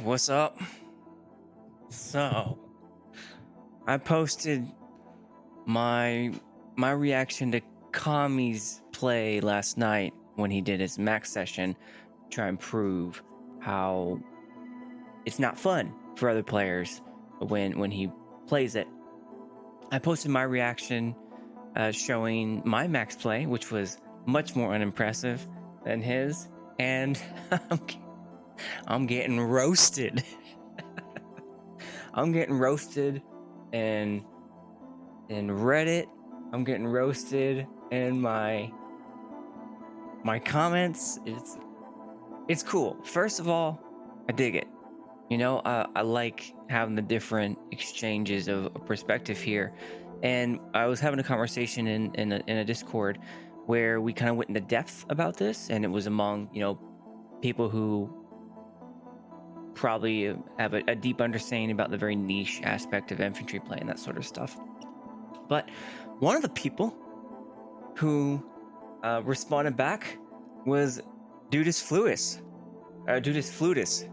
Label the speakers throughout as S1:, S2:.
S1: what's up? So, I posted my reaction to Cami's play last night when he did his max session, to try and prove how it's not fun for other players when he plays it. I posted my reaction showing my max play, which was much more unimpressive than his, and I'm getting roasted. I'm getting roasted in Reddit. I'm getting roasted in my comments. It's cool. First of all, I dig it. You know, I like having the different exchanges of perspective here. And I was having a conversation in a Discord where we kind of went into depth about this, and it was among, you know, people who probably have a deep understanding about the very niche aspect of infantry play and that sort of stuff. But one of the people who responded back was DudisFludis,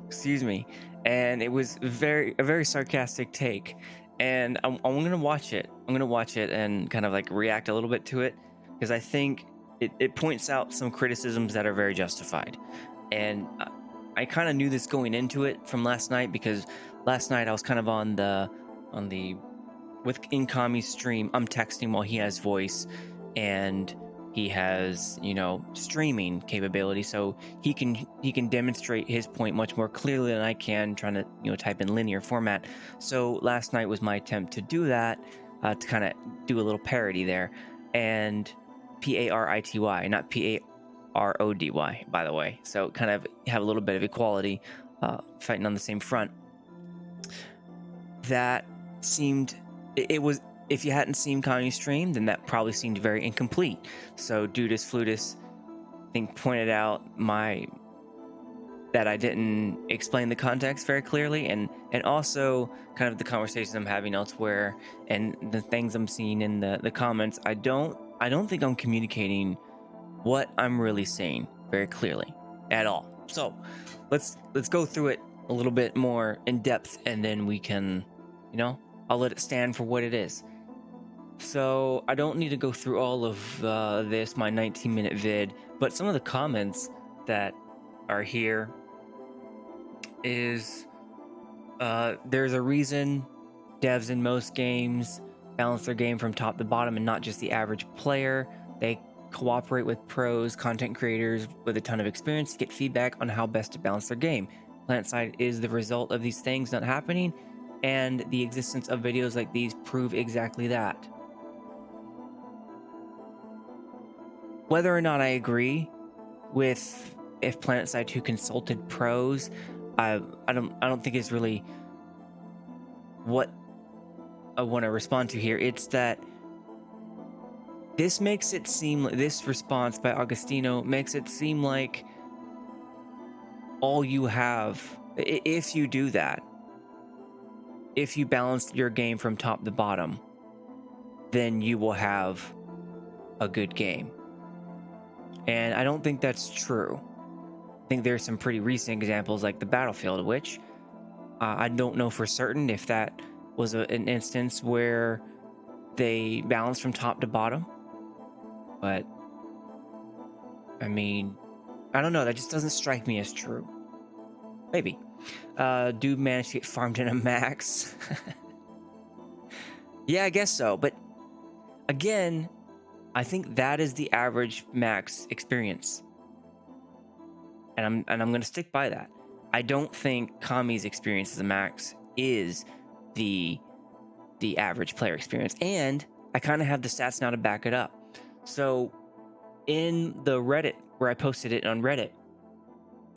S1: excuse me, and it was a very sarcastic take. And I'm gonna watch it. I'm gonna watch it and kind of like react a little bit to it, because I think it points out some criticisms that are very justified. And I kind of knew this going into it from last night, because last night I was kind of within Cami's stream. I'm texting while he has voice, and he has, you know, streaming capability, so he can demonstrate his point much more clearly than I can trying to, you know, type in linear format. So last night was my attempt to do that, to kind of do a little parody there. And parity, not parody, by the way, so kind of have a little bit of equality, fighting on the same front. That seemed, it was, if you hadn't seen Cami's stream, then that probably seemed very incomplete. So DudisFludis, I think, pointed out that I didn't explain the context very clearly, and also kind of the conversations I'm having elsewhere and the things I'm seeing in the comments. I don't think I'm communicating what I'm really saying very clearly at all. So let's go through it a little bit more in depth, and then we can, you know, I'll let it stand for what it is. So I don't need to go through all of this, my 19-minute vid, but some of the comments that are here is there's a reason devs in most games balance their game from top to bottom and not just the average player. They cooperate with pros, content creators with a ton of experience to get feedback on how best to balance their game. PlanetSide is the result of these things not happening, and the existence of videos like these prove exactly that. Whether or not I agree with if PlanetSide 2 consulted pros, I don't think is really what I want to respond to here. It's that this makes it seem like, this response by Augustino makes it seem like all you have, if you do that, if you balance your game from top to bottom, then you will have a good game. And I don't think that's true. I think there's some pretty recent examples like the Battlefield, which I don't know for certain if that was an instance where they balanced from top to bottom. But, I mean, I don't know. That just doesn't strike me as true. Maybe. Dude managed to get farmed in a max. Yeah, I guess so. But, again, I think that is the average max experience. And I'm going to stick by that. I don't think Cami's experience as a max is the average player experience. And I kind of have the stats now to back it up. So in the Reddit, where I posted it on Reddit,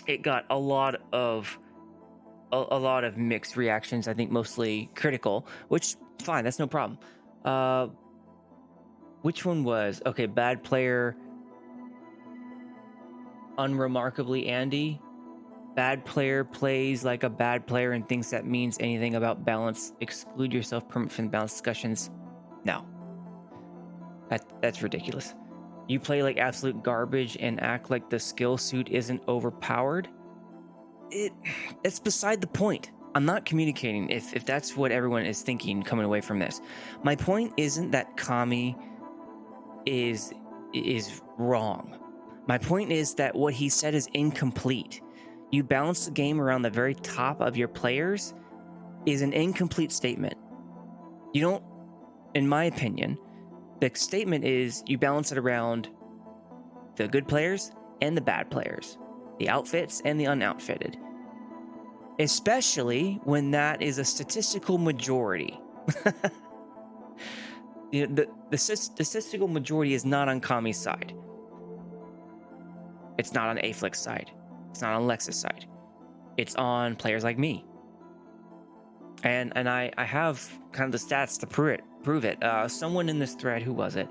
S1: it got a lot of mixed reactions. I think mostly critical, which fine, that's no problem. Which one was okay? Bad player, unremarkably Andy. Bad player plays like a bad player and thinks that means anything about balance. Exclude yourself permanently from balance discussions. No. That's ridiculous. You play like absolute garbage and act like the skill suit isn't overpowered. it's beside the point. I'm not communicating if that's what everyone is thinking coming away from this. My point isn't that Cami is wrong. My point is that what he said is incomplete. You balance the game around the very top of your players is an incomplete statement. You don't, in my opinion, the statement is you balance it around the good players and the bad players, the outfits and the unoutfitted. Especially when that is a statistical majority. The statistical majority is not on Cami's side. It's not on Aeflic's side. It's not on Lex's side. It's on players like me. And I have kind of the stats to prove it. Someone in this thread, who was it?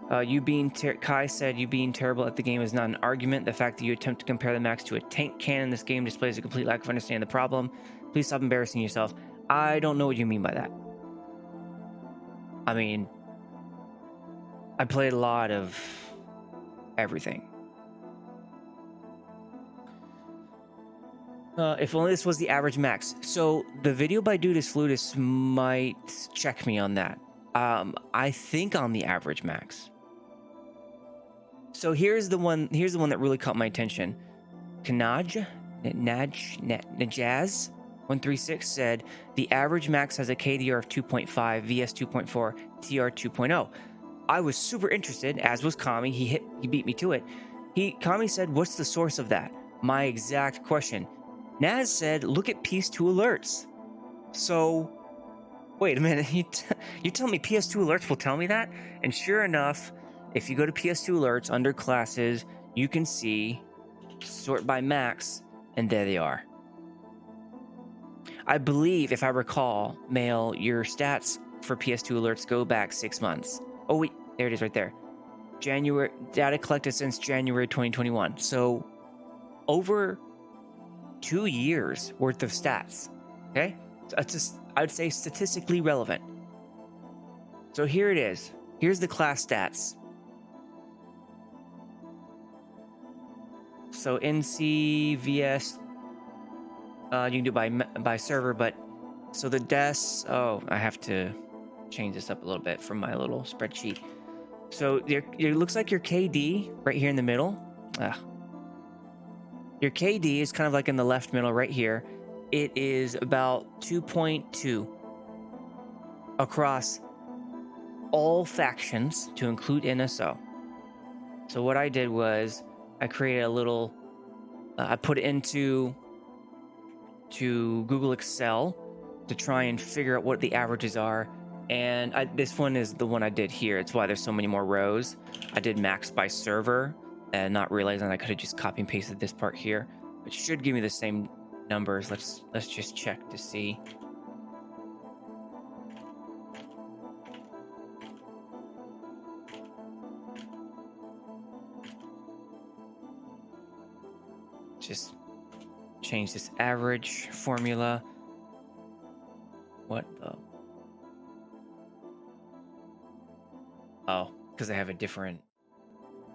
S1: Kai said you being terrible at the game is not an argument. The fact that you attempt to compare the max to a tank cannon in this game displays a complete lack of understanding the problem. Please stop embarrassing yourself. I don't know what you mean by that. I mean, I played a lot of everything. If only this was the average max. So the video by DudisFludis might check me on that. I think on the average max. So here's the one that really caught my attention. Najaz 136 said the average max has a KDR of 2.5, VS 2.4, TR 2.0. I was super interested, as was Cami. He beat me to it. Cami said, "What's the source of that?" My exact question. Naz said, "Look at PS2 alerts." So, wait a minute. You tell me PS2 alerts will tell me that? And sure enough, if you go to PS2 alerts under classes, you can see sort by max, and there they are. I believe, if I recall, Mail, your stats for PS2 alerts go back 6 months. Oh wait, there it is right there. January data collected since January 2021. So over 2 years worth of stats. Okay, that's just, I'd say, statistically relevant. So here it is. Here's the class stats. So NC VS, you can do by server, but so the deaths. Oh, I have to change this up a little bit from my little spreadsheet. So it looks like your KD right here in the middle. Your KD is kind of like in the left middle right here. It is about 2.2 across all factions to include NSO. So what I did was I created a little, I put it into Google Excel to try and figure out what the averages are. And this one is the one I did here. It's why there's so many more rows. I did max by server and not realizing I could have just copy and pasted this part here, which should give me the same numbers. Let's just check to see. Just change this average formula. What the? Oh, because I have a different,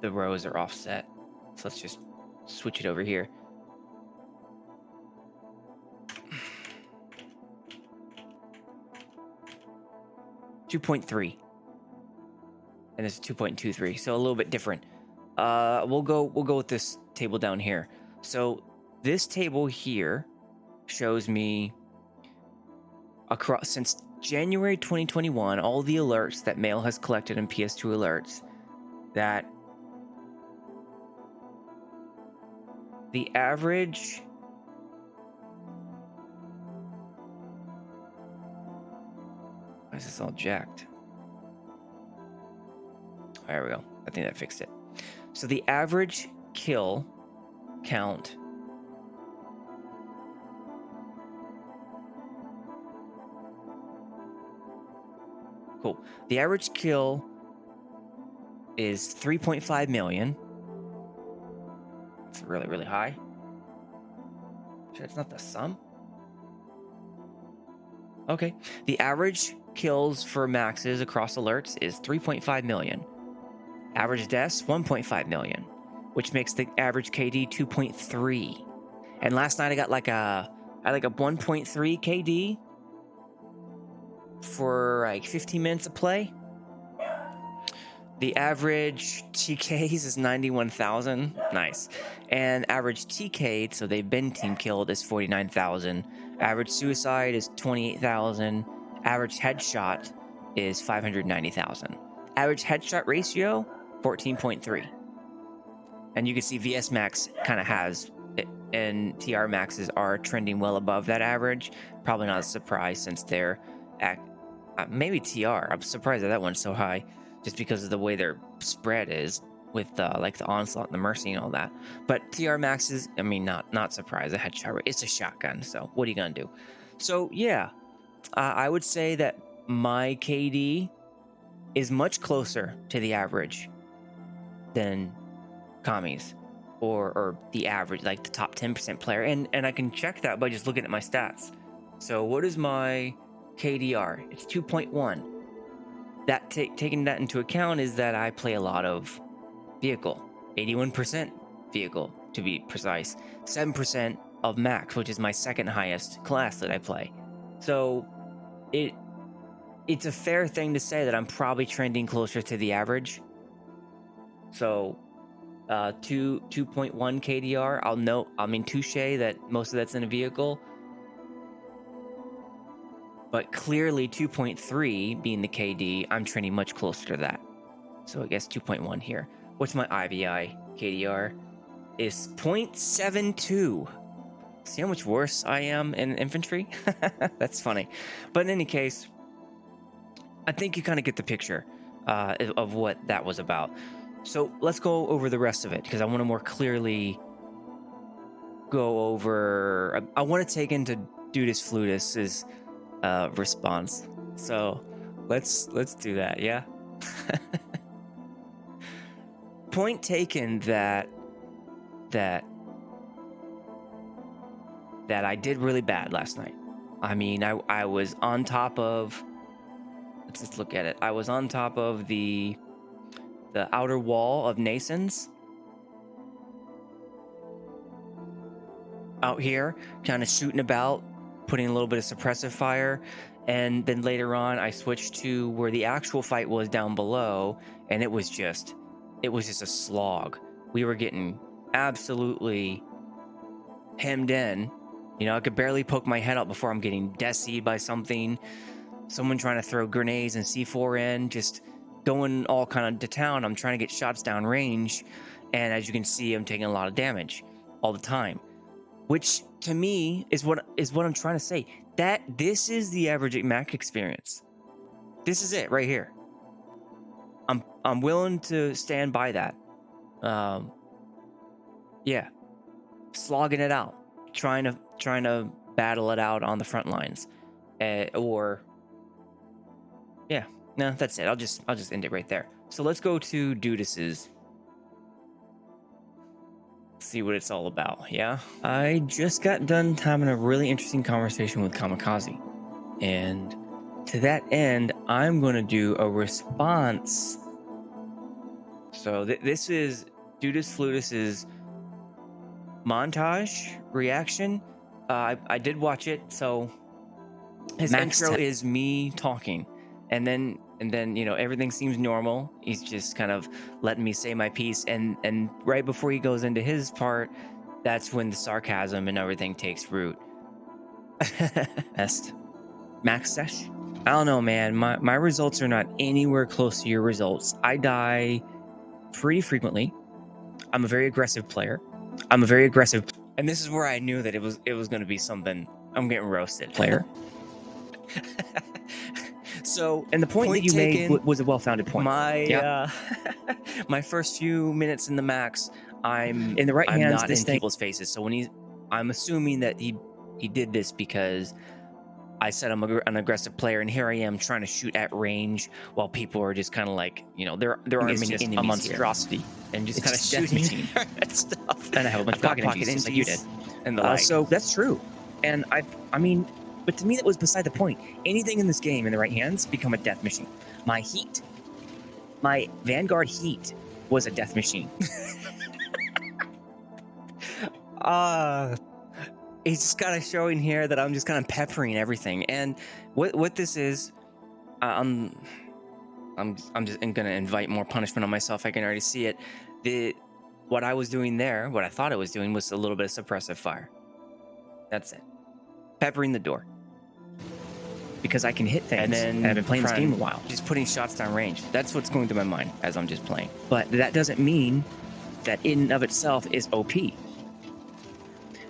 S1: the rows are offset. So let's just switch it over here. .3, and this is 2.23, so a little bit different. We'll go with this table down here. So this table here shows me across since January 2021, all the alerts that Mail has collected in PS2 alerts, that the average why is this all jacked? There we go. I think that fixed it. So the average kill count cool. The average kill is 3.5 million. It's really, really high. Sure, it's not the sum. Okay. The average kills for maxes across alerts is 3.5 million. Average deaths, 1.5 million, which makes the average KD 2.3. And last night I got like a 1.3 KD for like 15 minutes of play. The average TKs is 91,000. Nice. And average TK'd, so they've been team killed, is 49,000. Average suicide is 28,000. Average headshot is 590,000. Average headshot ratio, 14.3. And you can see VS Max kind of has it, and TR Maxes are trending well above that average. Probably not a surprise since they're at maybe TR. I'm surprised that that one's so high, just because of the way their spread is with like the onslaught and the mercy and all that. But TR Maxes, I mean, not surprised. The headshot rate, it's a shotgun, so what are you gonna do? So yeah, I would say that my KD is much closer to the average than Cami's or the average, like the top 10% player, and I can check that by just looking at my stats. So what is my KDR? It's 2.1. That taking that into account is that I play a lot of vehicle, 81% vehicle to be precise, 7% of max, which is my second highest class that I play. So it's a fair thing to say that I'm probably trending closer to the average. So 2.1 KDR. I'll note, I mean, touche that most of that's in a vehicle, but clearly 2.3 being the KD, I'm trending much closer to that. So I guess 2.1 here. What's my IVI KDR? Is 0.72. See how much worse I am in infantry? That's funny. But in any case, I think you kind of get the picture of what that was about. So let's go over the rest of it, because I want to more clearly go over. I want to take into DudisFludis' response. So let's do that. Yeah. Point taken that I did really bad last night. I mean, I was on top of. Let's just look at it. I was on top of the outer wall of Nasons out here, kind of shooting about, putting a little bit of suppressive fire, and then later on I switched to where the actual fight was down below, and it was just a slog. We were getting absolutely hemmed in. You know, I could barely poke my head out before I'm getting decied by something, someone trying to throw grenades and C4 in, just going all kind of to town. I'm trying to get shots down range, and as you can see, I'm taking a lot of damage all the time, which to me is what I'm trying to say. That this is the average Mac experience. This is it right here. I'm willing to stand by that. Yeah, slogging it out, trying to battle it out on the front lines, or yeah. No, that's it. I'll just end it right there. So let's go to Dudis's. See what it's all about. Yeah. I just got done having a really interesting conversation with Kamikaze, and to that end, I'm going to do a response. So this is DudisFludis' montage reaction. I did watch it. So his intro is me talking. And then you know, everything seems normal. He's just kind of letting me say my piece, and right before he goes into his part, that's when the sarcasm and everything takes root. Best max sesh. I don't know, man. My results are not anywhere close to your results. I die pretty frequently. I'm a very aggressive player. And this is where I knew that it was going to be something. I'm getting roasted, player. So, and the point that you made was a well-founded point. My my first few minutes in the max, I'm in the right hands. Not in people's faces. So when I'm assuming that he did this because I said I'm an aggressive player, and here I am trying to shoot at range while people are just kind of like, you know, there aren't many enemies, a monstrosity here, and just kind of shooting at stuff. And I have a bunch of pocket engines, like you did, and the like. So that's true, and I mean. But to me, that was beside the point. Anything in this game in the right hands become a death machine. My Vanguard heat was a death machine. it's just kind of showing here that I'm just kind of peppering everything. And what this is, I'm just gonna invite more punishment on myself. I can already see it. What I was doing there, what I thought I was doing, was a little bit of suppressive fire. That's it. Peppering the door. Because I can hit things. And then I've been playing this game a while. Just putting shots down range. That's what's going through my mind as I'm just playing. But that doesn't mean that in and of itself is OP.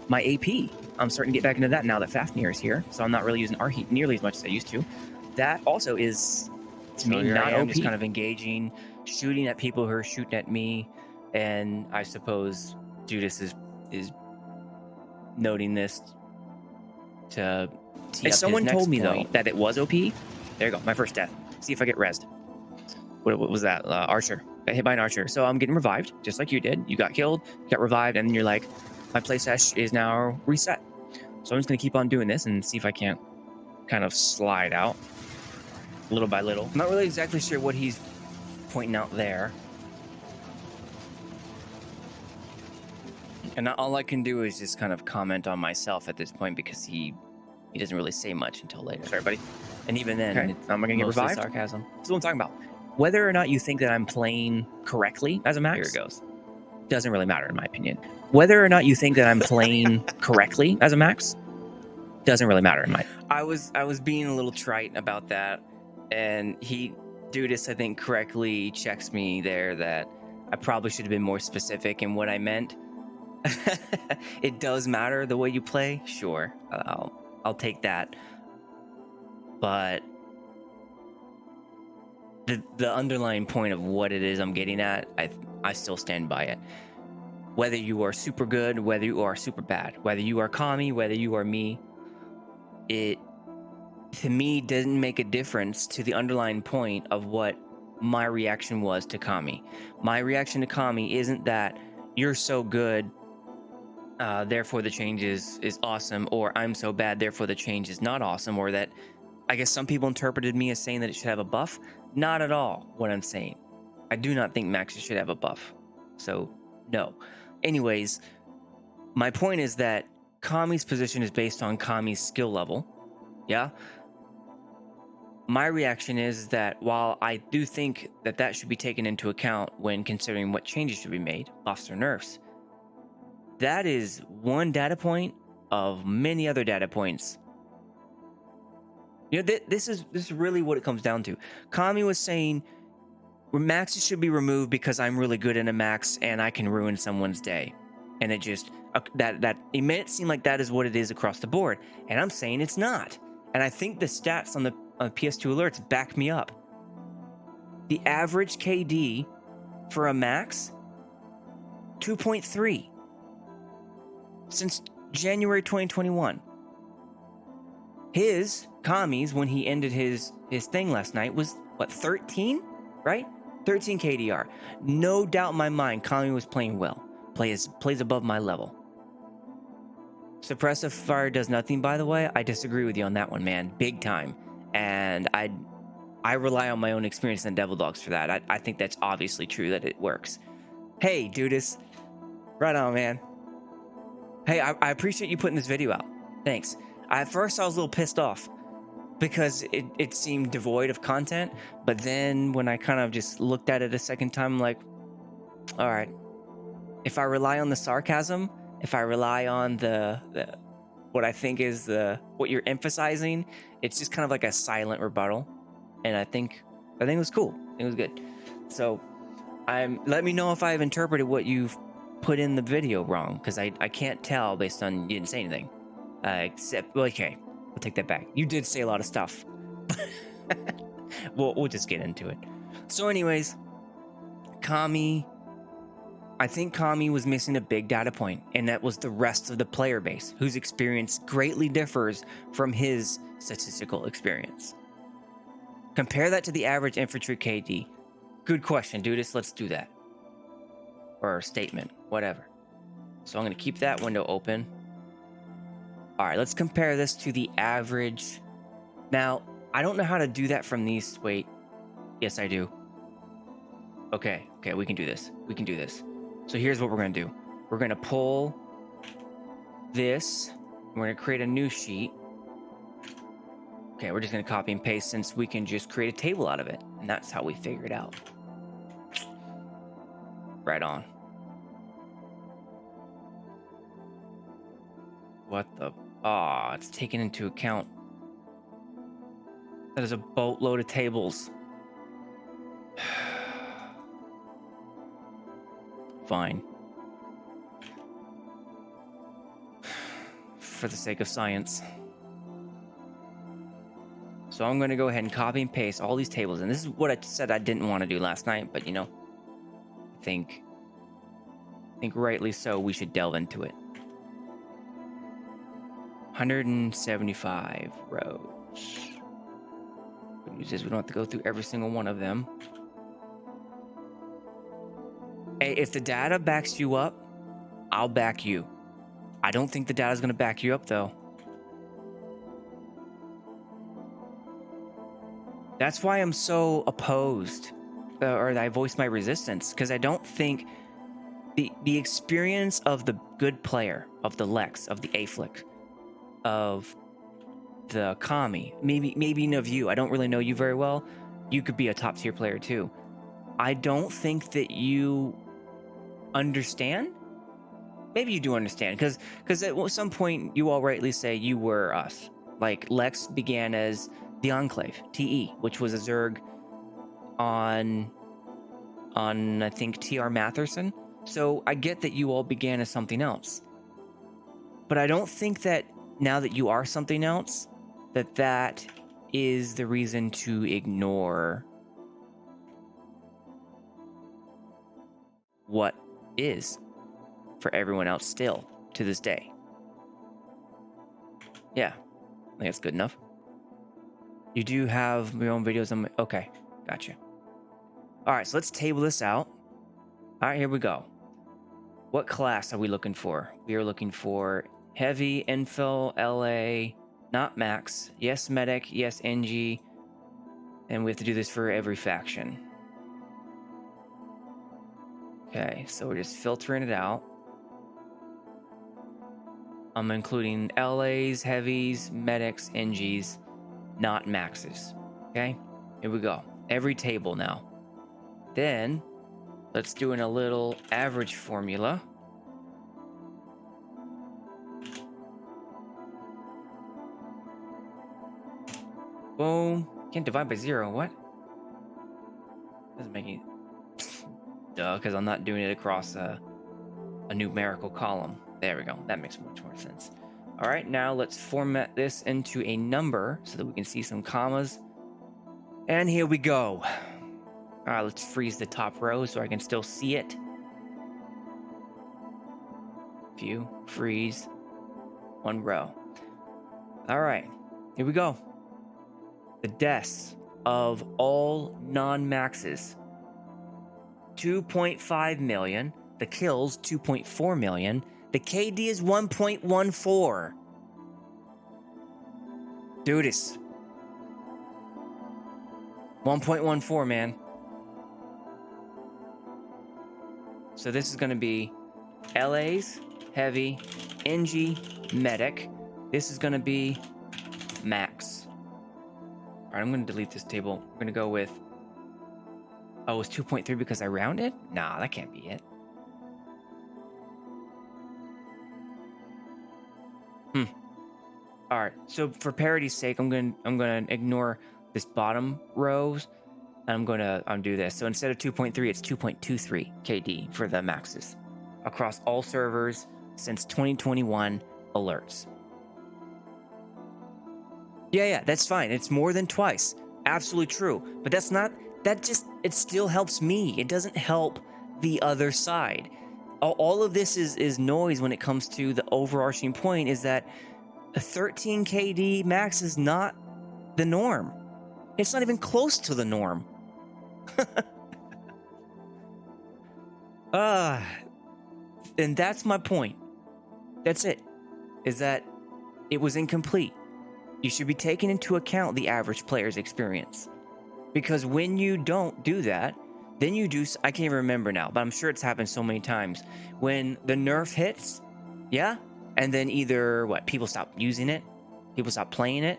S1: My AP, I'm starting to get back into that now that Fafnir is here. So I'm not really using R-Heat nearly as much as I used to. That also is, to me, not OP. Just kind of engaging, shooting at people who are shooting at me. And I suppose Dudis is noting this to... If someone told me, though, that it was OP, there you go, my first death. See if I get rezzed. What was that? Archer. Got hit by an archer. So I'm getting revived, just like you did. You got killed, you got revived, and then you're like, my play sesh is now reset. So I'm just going to keep on doing this and see if I can't kind of slide out little by little. I'm not really exactly sure what he's pointing out there. And all I can do is just kind of comment on myself at this point because he doesn't really say much until later. Sorry, buddy. And even then, okay. I'm going to get revived. Sarcasm. That's what I'm talking about. Whether or not you think that I'm playing correctly as a max, here it goes. Doesn't really matter in my opinion. Whether or not you think that I'm playing correctly as a max, doesn't really matter in my. I was being a little trite about that, and Dudis, I think, correctly checks me there that I probably should have been more specific in what I meant. It does matter the way you play, sure. I'll take that, but the underlying point of what it is I'm getting at, I still stand by it. Whether you are super good, whether you are super bad, whether you are Cami, whether you are me, it to me didn't make a difference to the underlying point of what my reaction was to Cami. My reaction to Cami isn't that you're so good, therefore the change is awesome, or I'm so bad, therefore the change is not awesome, or that I guess some people interpreted me as saying that it should have a buff. Not at all what I'm saying. I do not think maxes should have a buff. So, no. Anyways, my point is that Kami's position is based on Kami's skill level. Yeah? My reaction is that while I do think that that should be taken into account when considering what changes should be made, buffs or nerfs, that is one data point of many other data points. You know, this is really what it comes down to. Cami was saying maxes should be removed because I'm really good in a max and I can ruin someone's day, and it just it made it seem like that is what it is across the board, and I'm saying it's not. And I think the stats on the PS2 alerts back me up. The average KD for a max, 2.3 since January 2021. Kami's, when he ended his thing last night, was what, 13, right? 13 KDR. No doubt in my mind, Cami was playing well. Plays above my level. Suppressive fire does nothing, by the way. I disagree with you on that one, man. Big time. And I rely on my own experience in Devil Dogs for that. I think that's obviously true that it works. Hey, Dudis. Right on, man. Hey, I appreciate you putting this video out. Thanks. At first, I was a little pissed off because it seemed devoid of content. But then when I kind of just looked at it a second time, I'm like, all right. If I rely on the sarcasm, if I rely on the what I think is what you're emphasizing, it's just kind of like a silent rebuttal. And I think it was cool. It was good. So let me know if I've interpreted what you've put in the video wrong, because I can't tell based on you didn't say anything. Except, well, okay, we'll take that back. You did say a lot of stuff. We'll just get into it. So anyways, Cami, I think Cami was missing a big data point, and that was the rest of the player base, whose experience greatly differs from his statistical experience. Compare that to the average infantry KD. Good question, Dudis. Let's do that. Or statement, whatever. So I'm going to keep that window open. All right, let's compare this to the average. Now, I don't know how to do that from these. Wait. Yes, I do. Okay, we can do this. We can do this. So here's what we're going to do. We're going to pull this We're going to create a new sheet. Okay, we're just going to copy and paste since we can just create a table out of it. And that's how we figure it out. Right on. What the? Ah, it's taken into account. That is a boatload of tables. Fine. For the sake of science. So I'm going to go ahead and copy and paste all these tables. And this is what I said I didn't want to do last night, but you know, I think rightly so, we should delve into it. 175 rows. Good news is we don't have to go through every single one of them. Hey, if the data backs you up, I'll back you. I don't think the data is going to back you up, though. That's why I'm so opposed, or I voice my resistance, because I don't think the experience of the good player, of the Lex, of the Aeflic, of the Cami, maybe of you. I don't really know you very well. You could be a top tier player too. I don't think that you understand. Maybe you do understand, because at some point you all rightly say you were us. Like Lex began as the Enclave TE, which was a Zerg on I think TR Matherson. So I get that you all began as something else, but I don't think that now that you are something else, that is the reason to ignore what is for everyone else still to this day. Yeah, I think that's good enough. You do have your own videos on. Okay, gotcha. All right, so let's table this out. All right, here we go. What class are we looking for? We are looking for heavy, infil, LA, not max. Yes, medic. Yes, NG. And we have to do this for every faction. Okay, so we're just filtering it out. I'm including LAs, heavies, medics, NGs, not maxes. Okay, here we go. Every table now. Then let's do in a little average formula. Boom. Can't divide by 0. What? Doesn't make any... Duh, because I'm not doing it across a numerical column. There we go. That makes much more sense. All right, now let's format this into a number so that we can see some commas. And here we go. All right, let's freeze the top row so I can still see it. View, freeze, 1 row. All right, here we go. The deaths of all non-maxes, 2.5 million. The kills, 2.4 million. The KD is 1.14. Dudis. 1.14, man. So this is going to be LA's, heavy, NG, medic. This is going to be max. All right, I'm going to delete this table. We're going to go with... Oh, it's 2.3 because I rounded? Nah, that can't be it. All right, so for parity's sake, I'm gonna ignore this bottom rows, and I'm gonna undo this. So instead of 2.3, it's 2.23 KD for the maxes across all servers since 2021 alerts. Yeah, that's fine. It's more than twice. Absolutely true. But that's not, it still helps me. It doesn't help the other side. All of this is noise when it comes to the overarching point is that a 13 KD max is not the norm. It's not even close to the norm. And that's my point. That's it. Is that it was incomplete. You should be taking into account the average player's experience. Because when you don't do that, then you do... I can't even remember now, but I'm sure it's happened so many times. When the nerf hits, yeah, And then either what, people stop using it, people stop playing it,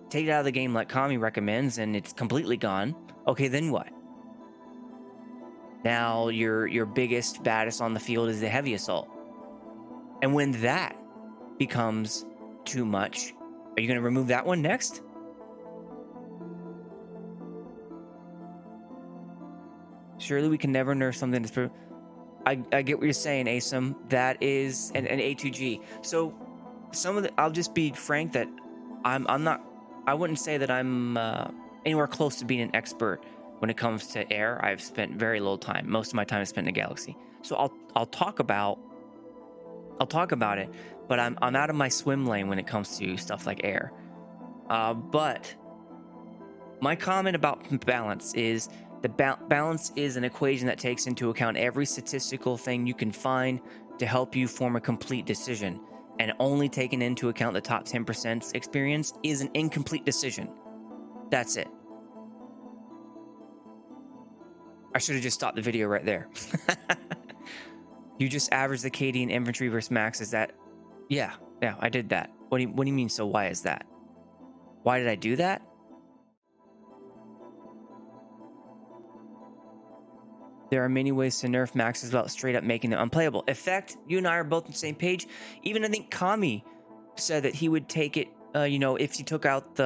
S1: take it out of the game like Cami recommends, and it's completely gone. Okay, then what? Now your biggest, baddest on the field is the heavy assault. And when that becomes too much, are you going to remove that one next? Surely we can never nerf something that's... I get what you're saying, Asum. That is an A2G. So some of the... I'll just be frank that I'm not... I wouldn't say that I'm anywhere close to being an expert when it comes to air. I've spent very little time. Most of my time is spent in the Galaxy. So I'll talk about it, but I'm out of my swim lane when it comes to stuff like air. But my comment about balance is the balance is an equation that takes into account every statistical thing you can find to help you form a complete decision. And only taking into account the top 10% experience is an incomplete decision. That's it. I should have just stopped the video right there. You just average the KD and infantry versus max. Is that? Yeah, I did that. What do you mean, so why is that? Why did I do that? There are many ways to nerf maxes without straight up making them unplayable. Effect, you and I are both on the same page. Even I think Cami said that he would take it, you know, if you took out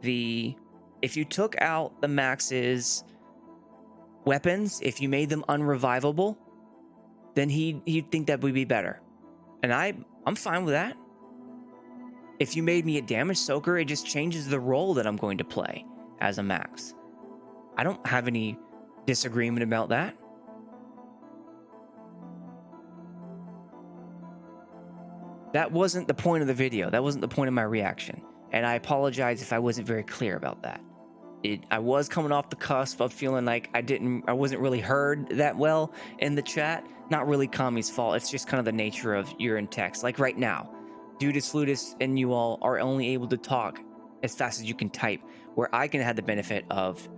S1: if you took out the max's weapons, if you made them unrevivable, then he'd think that would be better. And I'm fine with that. If you made me a damage soaker, it just changes the role that I'm going to play as a max. I don't have any disagreement about that. That wasn't the point of the video. That wasn't the point of my reaction. And I apologize if I wasn't very clear about that. I was coming off the cusp of feeling like I wasn't really heard that well in the chat. Not really Cami's fault. It's just kind of the nature of you're in text. Like right now, DudisFludis and you all are only able to talk as fast as you can type, where I can have the benefit of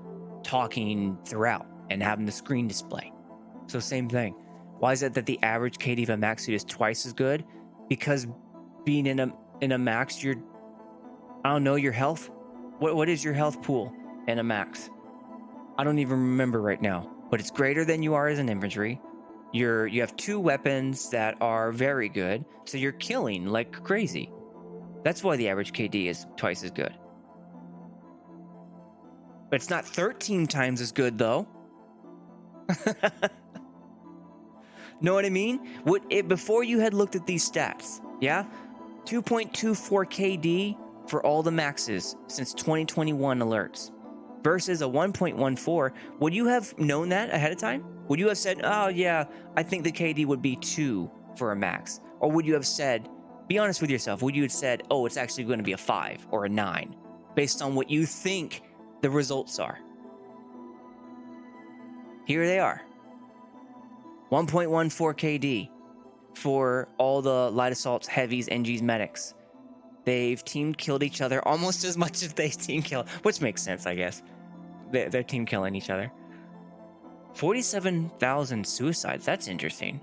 S1: talking throughout and having the screen display. So same thing. Why is it that the average KD of a max suit is twice as good? Because being in a max, I don't know your health. What is your health pool in a max? I don't even remember right now, but it's greater than you are as an infantry. You have two weapons that are very good, so you're killing like crazy. That's why the average KD is twice as good. But it's not 13 times as good though. Know what I mean? Before you had looked at these stats, yeah? 2.24 KD for all the maxes since 2021 alerts versus a 1.14. Would you have known that ahead of time? Would you have said, oh yeah, I think the KD would be 2 for a max? Or would you have said, be honest with yourself, would you have said, oh, it's actually going to be a 5 or a 9 based on what you think the results are? Here they are. 1.14 KD for all the light assaults, heavies, NGs, medics. They've team killed each other almost as much as they team kill, which makes sense, I guess. They're team killing each other. 47,000 suicides. That's interesting.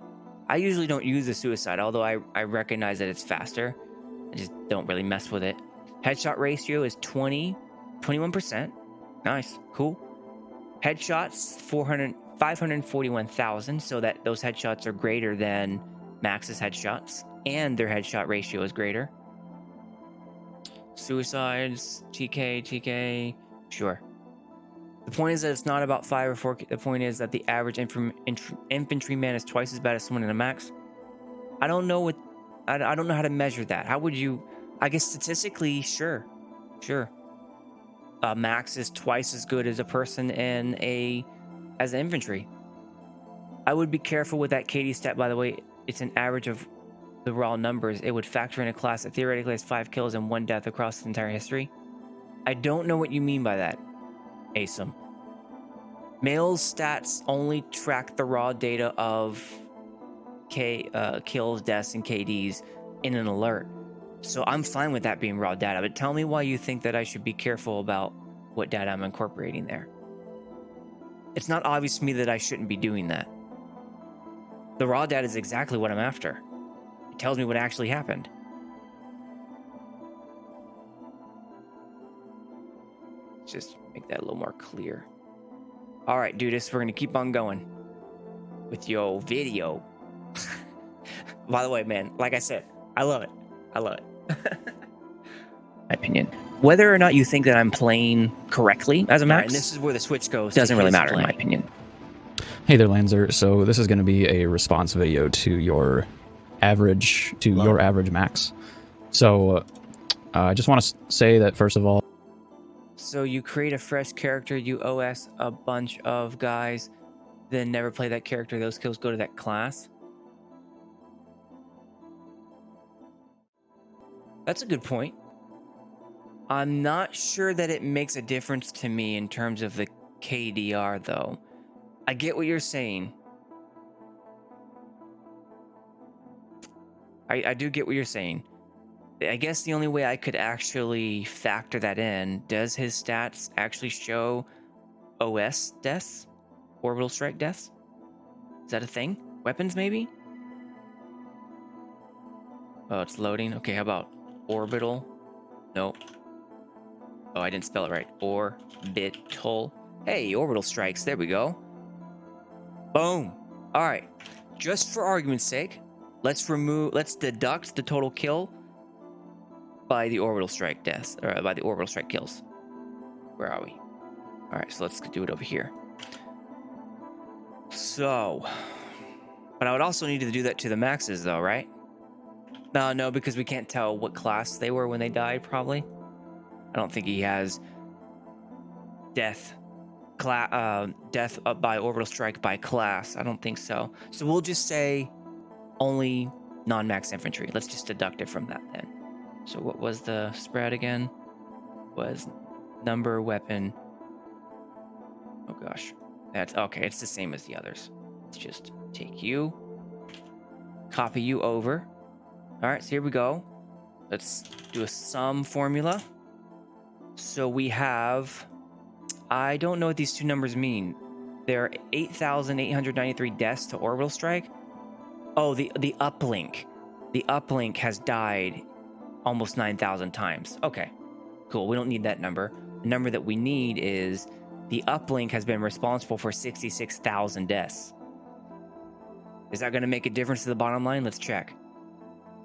S1: I usually don't use the suicide, although I recognize that it's faster. I just don't really mess with it. Headshot ratio is 21%. Nice, cool. Headshots 541,000, so that those headshots are greater than Max's headshots, and their headshot ratio is greater. Suicides, TK, sure. The point is that it's not about 5 or 4. The point is that the average infantryman is twice as bad as someone in a max. I don't know I don't know how to measure that. How would you? I guess statistically, sure. Max is twice as good as a person as an infantry. I would be careful with that KD stat, by the way. It's an average of the raw numbers. It would factor in a class that theoretically has 5 kills and 1 death across its entire history. I don't know what you mean by that, Asum. Male's stats only track the raw data of kills, deaths, and KDs in an alert. So I'm fine with that being raw data, but tell me why you think that I should be careful about what data I'm incorporating there. It's not obvious to me that I shouldn't be doing that. The raw data is exactly what I'm after. tells me what actually happened. Just make that a little more clear. All right, Dudis, we're gonna keep on going with your video. By the way, man, like I said, I love it. I love it. My opinion. Whether or not you think that I'm playing correctly as a max, and this is where the switch goes, doesn't really matter in my opinion.
S2: Hey there, Lanzer. So this is going to be a response video to your average max. So I just want to say that first of all.
S1: So you create a fresh character, you OS a bunch of guys, then never play that character. Those kills go to that class. That's a good point. I'm not sure that it makes a difference to me in terms of the KDR, though. I get what you're saying. I do get what you're saying. I guess the only way I could actually factor that in, does his stats actually show OS deaths? Orbital strike deaths? Is that a thing? Weapons, maybe? Oh, it's loading. Okay, how about orbital? Nope. Oh, I didn't spell it right. Orbital. Hey, orbital strikes. There we go. Boom. All right. Just for argument's sake, let's deduct the total kill by the orbital strike deaths, or by the orbital strike kills. Where are we? All right, so let's do it over here. So, but I would also need to do that to the maxes, though, right? No, because we can't tell what class they were when they died, probably. I don't think he has death by orbital strike by class. I don't think so. So we'll just say only non-max infantry. Let's just deduct it from that then. So what was the spread again? Was number, weapon. Oh gosh. That's okay. It's the same as the others. Let's just take you, copy you over. All right, so here we go. Let's do a sum formula. So we have, I don't know what these two numbers mean. There are 8,893 deaths to orbital strike. Oh, the uplink. The uplink has died almost 9,000 times. Okay, cool. We don't need that number. The number that we need is the uplink has been responsible for 66,000 deaths. Is that going to make a difference to the bottom line? Let's check.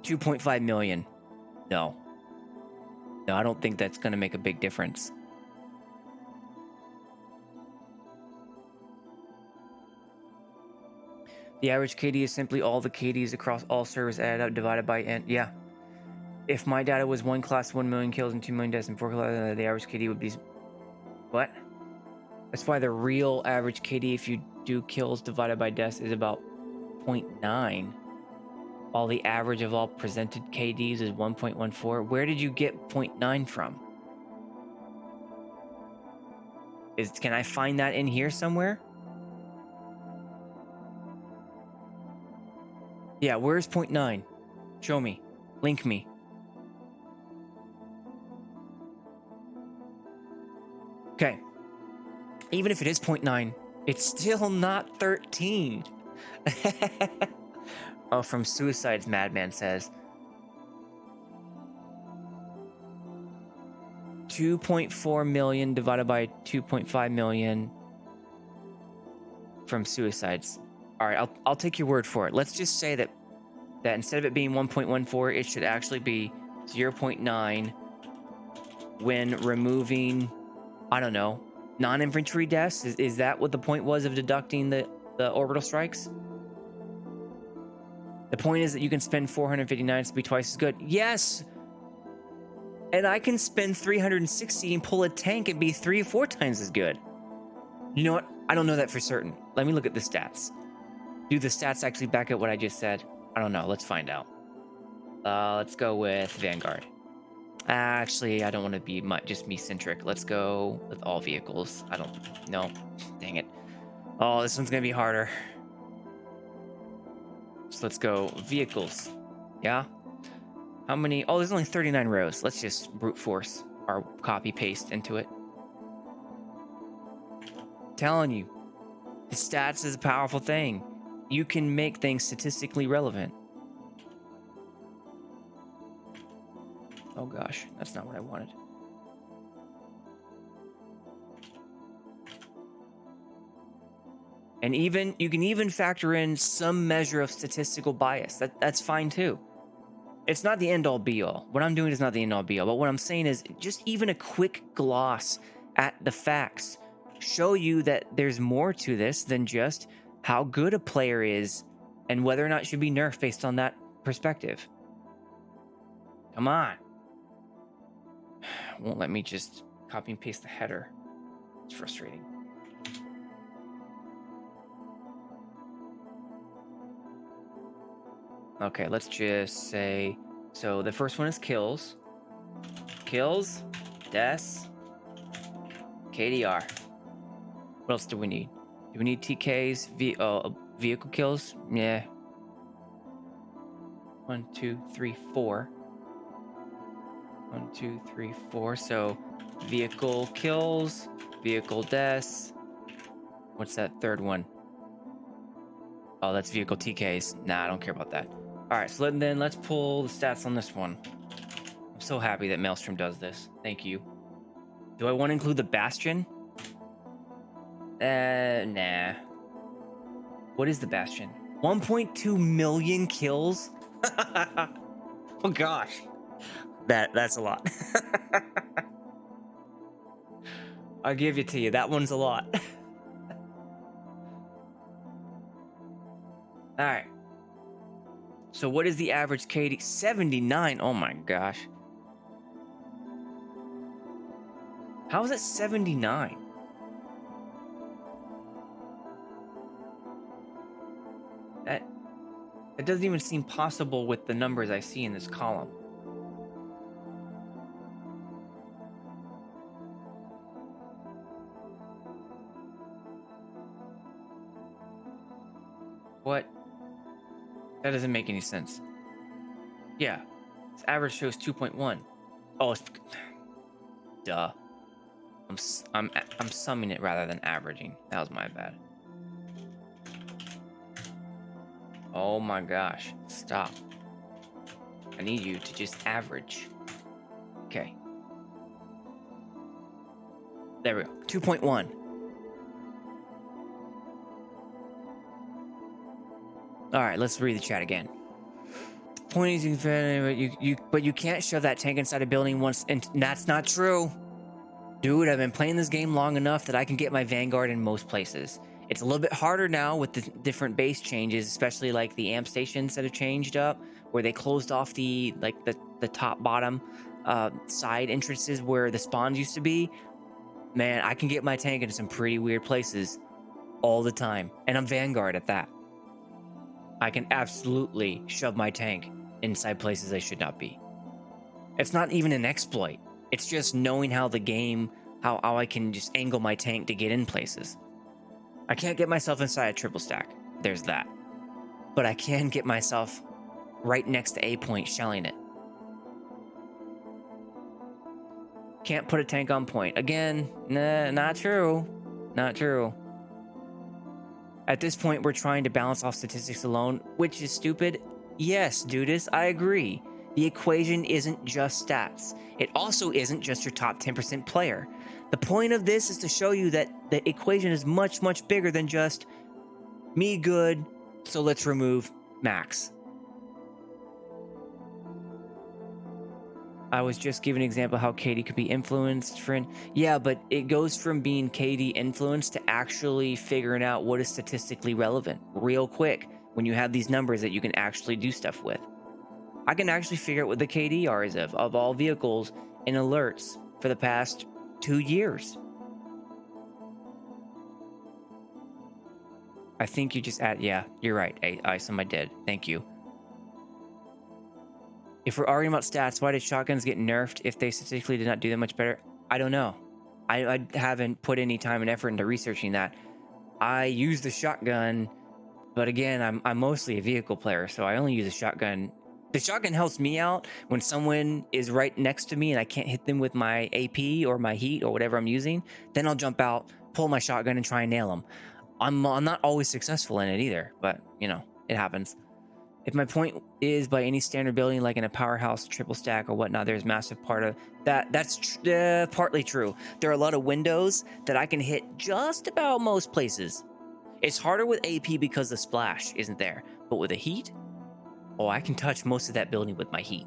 S1: 2.5 million. No, I don't think that's going to make a big difference. The average KD is simply all the KDs across all servers added up divided by n. Yeah. If my data was 1 class, 1 million kills and 2 million deaths and 4 class, the average KD would be... What? That's why the real average KD, if you do kills divided by deaths, is about 0.9. While the average of all presented KDs is 1.14. Where did you get 0.9 from? Can I find that in here somewhere? Yeah, where's 0.9? Show me. Link me. Okay. Even if it is 0.9, it's still not 13. Oh, from Suicide's Madman says 2.4 million divided by 2.5 million from Suicides. All right, I'll take your word for it. Let's just say that instead of it being 1.14, it should actually be 0.9 when removing, I don't know, non-infantry deaths. Is that what the point was of deducting the orbital strikes? The point is that you can spend 459 to be twice as good. Yes! And I can spend 360 and pull a tank and be 3 or 4 times as good. You know what? I don't know that for certain. Let me look at the stats. Do the stats actually back up what I just said? I don't know. Let's find out. Let's go with Vanguard. Actually, I don't want to be just me-centric. Let's go with all vehicles. I don't know. Dang it. Oh, this one's going to be harder. So let's go vehicles. Yeah? How many? Oh, there's only 39 rows. Let's just brute force our copy paste into it. Telling you, the stats is a powerful thing. You can make things statistically relevant. Oh gosh, that's not what I wanted. And even you can even factor in some measure of statistical bias. That's fine too. It's not the end all be all. What I'm doing is not the end all be all. But what I'm saying is just even a quick gloss at the facts show you that there's more to this than just how good a player is and whether or not it should be nerfed based on that perspective. Come on. Won't let me just copy and paste the header. It's frustrating. Okay, let's just say, so the first one is kills, deaths, KDR. What else do we need? Do we need TKs, vehicle kills? Yeah. 1, 2, 3, 4. 1, 2, 3, 4. So vehicle kills, vehicle deaths. What's that third one? Oh, that's vehicle TKs. Nah, I don't care about that. All right, so then let's pull the stats on this one. I'm so happy that Maelstrom does this. Thank you. Do I want to include the Bastion? Nah. What is the Bastion? 1.2 million kills? Oh gosh. That's a lot. I'll give it to you. That one's a lot. All right. So what is the average KD? 79. Oh my gosh. How is it 79? That doesn't even seem possible with the numbers I see in this column. What? That doesn't make any sense. Yeah, this average shows 2.1. Oh, it's... duh. I'm summing it rather than averaging. That was my bad. Oh my gosh, stop. I need you to just average. Okay. There we go, 2.1. All right, let's read the chat again. The point is, but you can't shove that tank inside a building once, and that's not true. Dude, I've been playing this game long enough that I can get my vanguard in most places. It's a little bit harder now with the different base changes, especially like the amp stations that have changed up, where they closed off the top bottom side entrances where the spawns used to be. Man, I can get my tank into some pretty weird places all the time, and I'm vanguard at that. I can absolutely shove my tank inside places I should not be. It's not even an exploit. It's just knowing how the game, how I can just angle my tank to get in places. I can't get myself inside a triple stack. There's that. But I can get myself right next to A point shelling it. Can't put a tank on point. Again, nah, not true. Not true. At this point, we're trying to balance off statistics alone, which is stupid. Yes, Dudis, I agree. The equation isn't just stats. It also isn't just your top 10% player. The point of this is to show you that the equation is much, much bigger than just me good, so let's remove max. I was just giving an example how KD could be influenced, friend. Yeah, but it goes from being KD influenced to actually figuring out what is statistically relevant real quick when you have these numbers that you can actually do stuff with. I can actually figure out what the KDR is of all vehicles in alerts for the past 2 years. I think you just add, yeah, you're right. Isom, I did. Thank you. If we're arguing about stats, why did shotguns get nerfed if they statistically did not do that much better? I don't know. I haven't put any time and effort into researching that. I use the shotgun, but again, I'm mostly a vehicle player, so I only use a shotgun. The shotgun helps me out when someone is right next to me and I can't hit them with my AP or my heat or whatever I'm using. Then I'll jump out, pull my shotgun, and try and nail them. I'm not always successful in it either, but you know, it happens. If my point is by any standard building, like in a powerhouse, triple stack, or whatnot, there's massive part of that. That's partly true. There are a lot of windows that I can hit just about most places. It's harder with AP because the splash isn't there, but with the heat, oh, I can touch most of that building with my heat.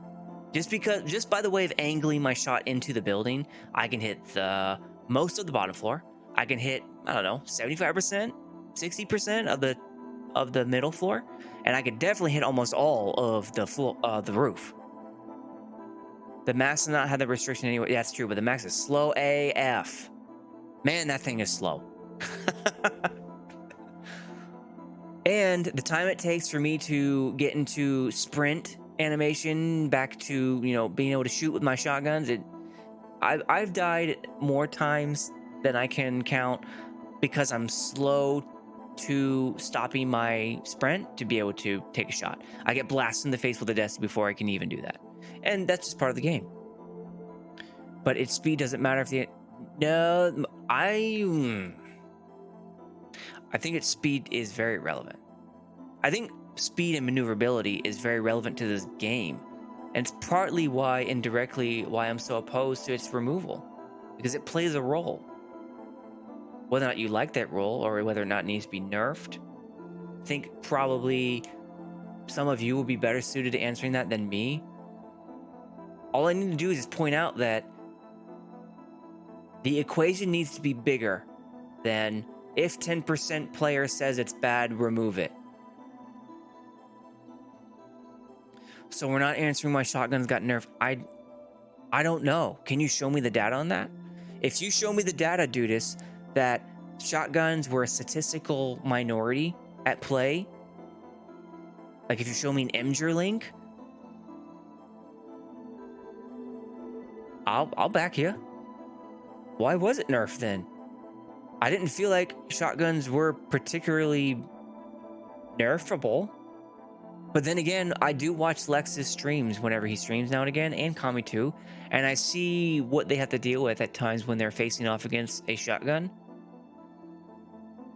S1: Just by the way of angling my shot into the building, I can hit most of the bottom floor. I can hit, I don't know, 75%, 60% of the middle floor, and I could definitely hit almost all of the floor, the roof. The max does not have the restriction anyway. Yeah, that's true, but the max is slow AF. Man, that thing is slow. And the time it takes for me to get into sprint animation back to, you know, being able to shoot with my shotguns, I've died more times than I can count because I'm slow to stopping my sprint to be able to take a shot. I get blasted in the face with a Desi before I can even do that. And that's just part of the game. But its speed doesn't matter if the... No, I think its speed is very relevant. I think speed and maneuverability is very relevant to this game. And it's partly why, indirectly, why I'm so opposed to its removal. Because it plays a role. Whether or not you like that role, or whether or not it needs to be nerfed, I think probably some of you will be better suited to answering that than me. All I need to do is just point out that the equation needs to be bigger than if 10% player says it's bad, remove it. So we're not answering why shotguns got nerfed. I don't know. Can you show me the data on that? If you show me the data, Dudis, that shotguns were a statistical minority at play, like if you show me an MGer link, I'll back you. Why was it nerfed then? I didn't feel like shotguns were particularly nerfable. But then again, I do watch Lex's streams whenever he streams now and again, and Cami too, and I see what they have to deal with at times when they're facing off against a shotgun.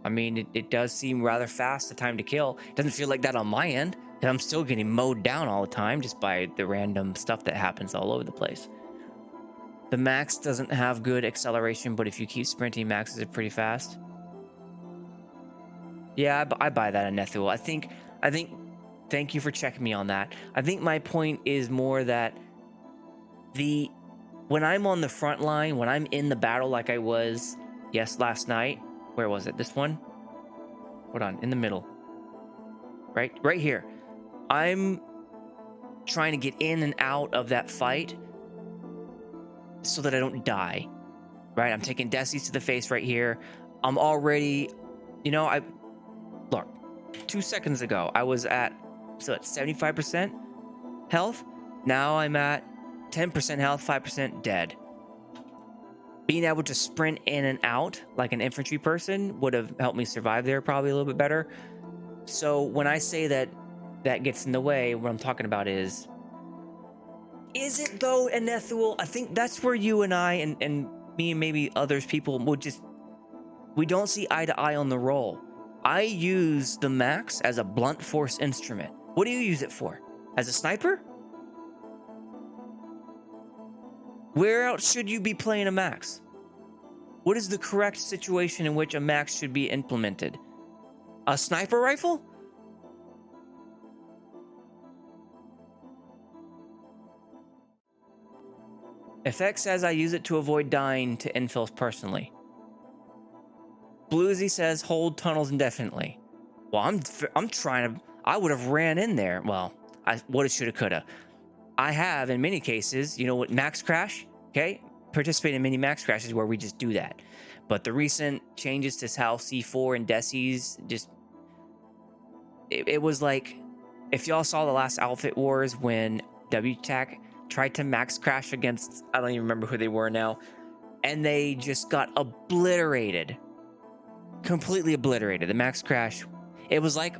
S1: I mean, it does seem rather fast, the time to kill. It doesn't feel like that on my end, and I'm still getting mowed down all the time just by the random stuff that happens all over the place. The max doesn't have good acceleration, but if you keep sprinting, maxes it pretty fast. Yeah, I buy that in Nethuel. I think, thank you for checking me on that. I think my point is more that when I'm on the front line, when I'm in the battle like I was, yes, last night, where was it? This one? Hold on, in the middle. Right here. I'm trying to get in and out of that fight so that I don't die, right? I'm taking Desis to the face right here. I'm already, you know, look, 2 seconds ago, I was at 75% health. Now I'm at 10% health, 5% dead. Being able to sprint in and out like an infantry person would have helped me survive there probably a little bit better. So when I say that gets in the way, what I'm talking about is it though, Nethuel? I think that's where you and I and me and maybe others people would just, we don't see eye to eye on the role. I use the max as a blunt force instrument. What do you use it for? As a sniper? Where else should you be playing a max? What is the correct situation in which a max should be implemented? A sniper rifle? FX says I use it to avoid dying to infills personally. Bluesy says hold tunnels indefinitely. Well, I'm trying to... I would have ran in there. Well, I woulda, shoulda, coulda. I have, in many cases, you know what, max crash, okay? Participate in many max crashes where we just do that. But the recent changes to how C4 and Desis just... It was like, if y'all saw the last Outfit Wars when WTAC tried to max crash against, I don't even remember who they were now, and they just got obliterated. Completely obliterated. The max crash. It was like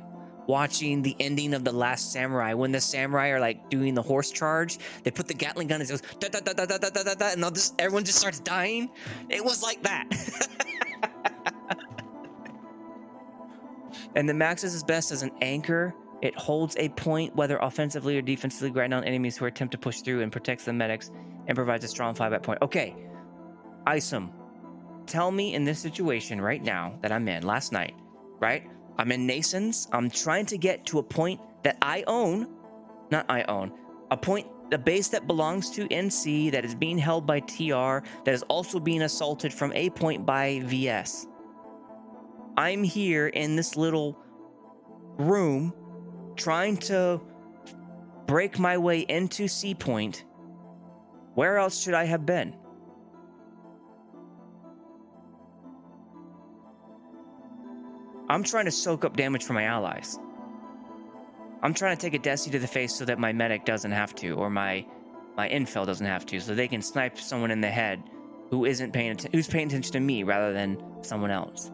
S1: watching the ending of The Last Samurai when the samurai are like doing the horse charge. They put the Gatling gun and it goes da da da da da da da da, and everyone just starts dying. It was like that. And the max is best as an anchor It holds a point, whether offensively or defensively, grinding down enemies who attempt to push through and protects the medics and provides a strong 5-at point. Okay, Isom, tell me in this situation right now that I'm in, last night, right? I'm in Nasons. I'm trying to get to a point that I own, a base that belongs to NC that is being held by TR, that is also being assaulted from A point by VS. I'm here in this little room trying to break my way into C point. Where else should I have been? I'm trying to soak up damage from my allies. I'm trying to take a Desi to the face so that my medic doesn't have to, or my infel doesn't have to, so they can snipe someone in the head who's paying attention to me rather than someone else.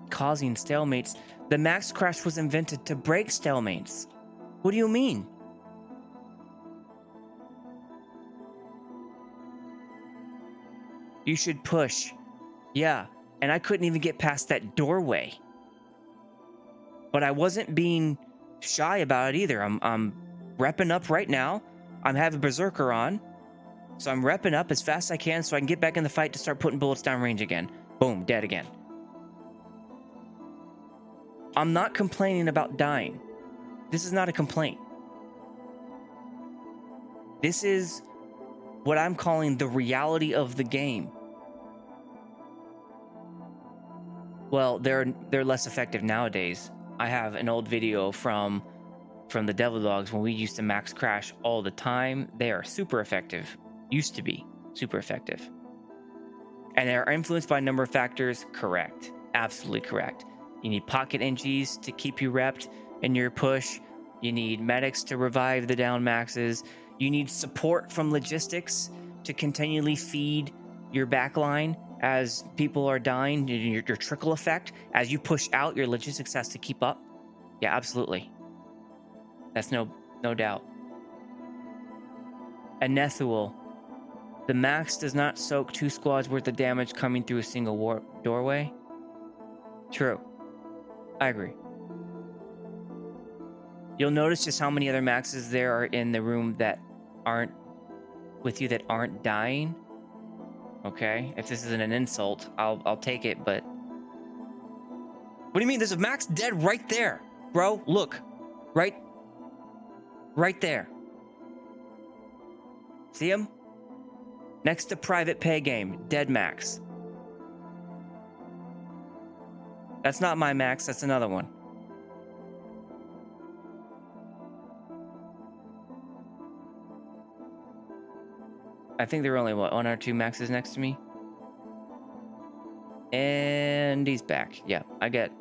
S1: Causing stalemates. The max crash was invented to break stalemates. What do you mean? You should push. Yeah, and I couldn't even get past that doorway. But I wasn't being shy about it either. I'm repping up right now. I'm having Berserker on. So I'm repping up as fast as I can so I can get back in the fight to start putting bullets down range again. Boom, dead again. I'm not complaining about dying. This is not a complaint. This is what I'm calling the reality of the game. Well, they're less effective nowadays. I have an old video from the Devil Dogs when we used to max crash all the time. They are super effective. Used to be super effective. And they are influenced by a number of factors. Correct. Absolutely correct. You need pocket NGs to keep you repped in your push. You need medics to revive the down maxes. You need support from logistics to continually feed your backline as people are dying. Your trickle effect. As you push out, your logistics has to keep up. Yeah, absolutely. That's no doubt. Anethuel. The max does not soak 2 squads worth of damage coming through a single doorway. True. I agree. You'll notice just how many other maxes there are in the room that aren't with you, that aren't dying. Okay, if this isn't an insult, I'll take it, but... What do you mean? There's a max dead right there, bro. Look. Right there. See him? Next to Private Pay Game. Dead max. That's not my max, that's another one. I think there were only, what, 1 or 2 maxes next to me? And he's back. Yeah, I got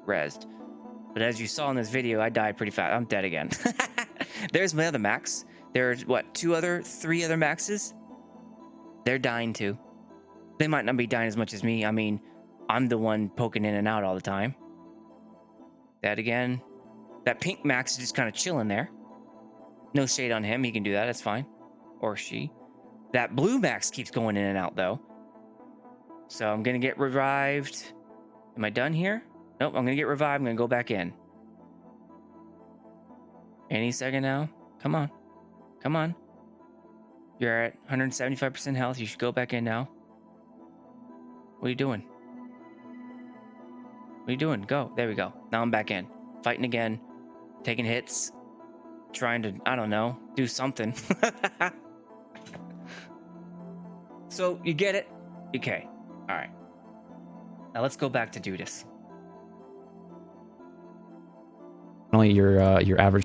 S1: rezzed. But as you saw in this video, I died pretty fast. I'm dead again. There's my other max. There's, what, 3 other maxes? They're dying too. They might not be dying as much as me. I mean, I'm the one poking in and out all the time. That again. That pink max is just kind of chilling there. No shade on him. He can do that. That's fine. Or she. That blue max keeps going in and out, though. So I'm going to get revived. Am I done here? Nope, I'm going to get revived. I'm going to go back in. Any second now. Come on. Come on. You're at 175% health. You should go back in now. What are you doing? What are you doing? Go. There we go. Now I'm back in. Fighting again. Taking hits. Trying to, I don't know, do something. So, you get it? Okay. Alright. Now let's go back to Dudis.
S2: Definitely your average.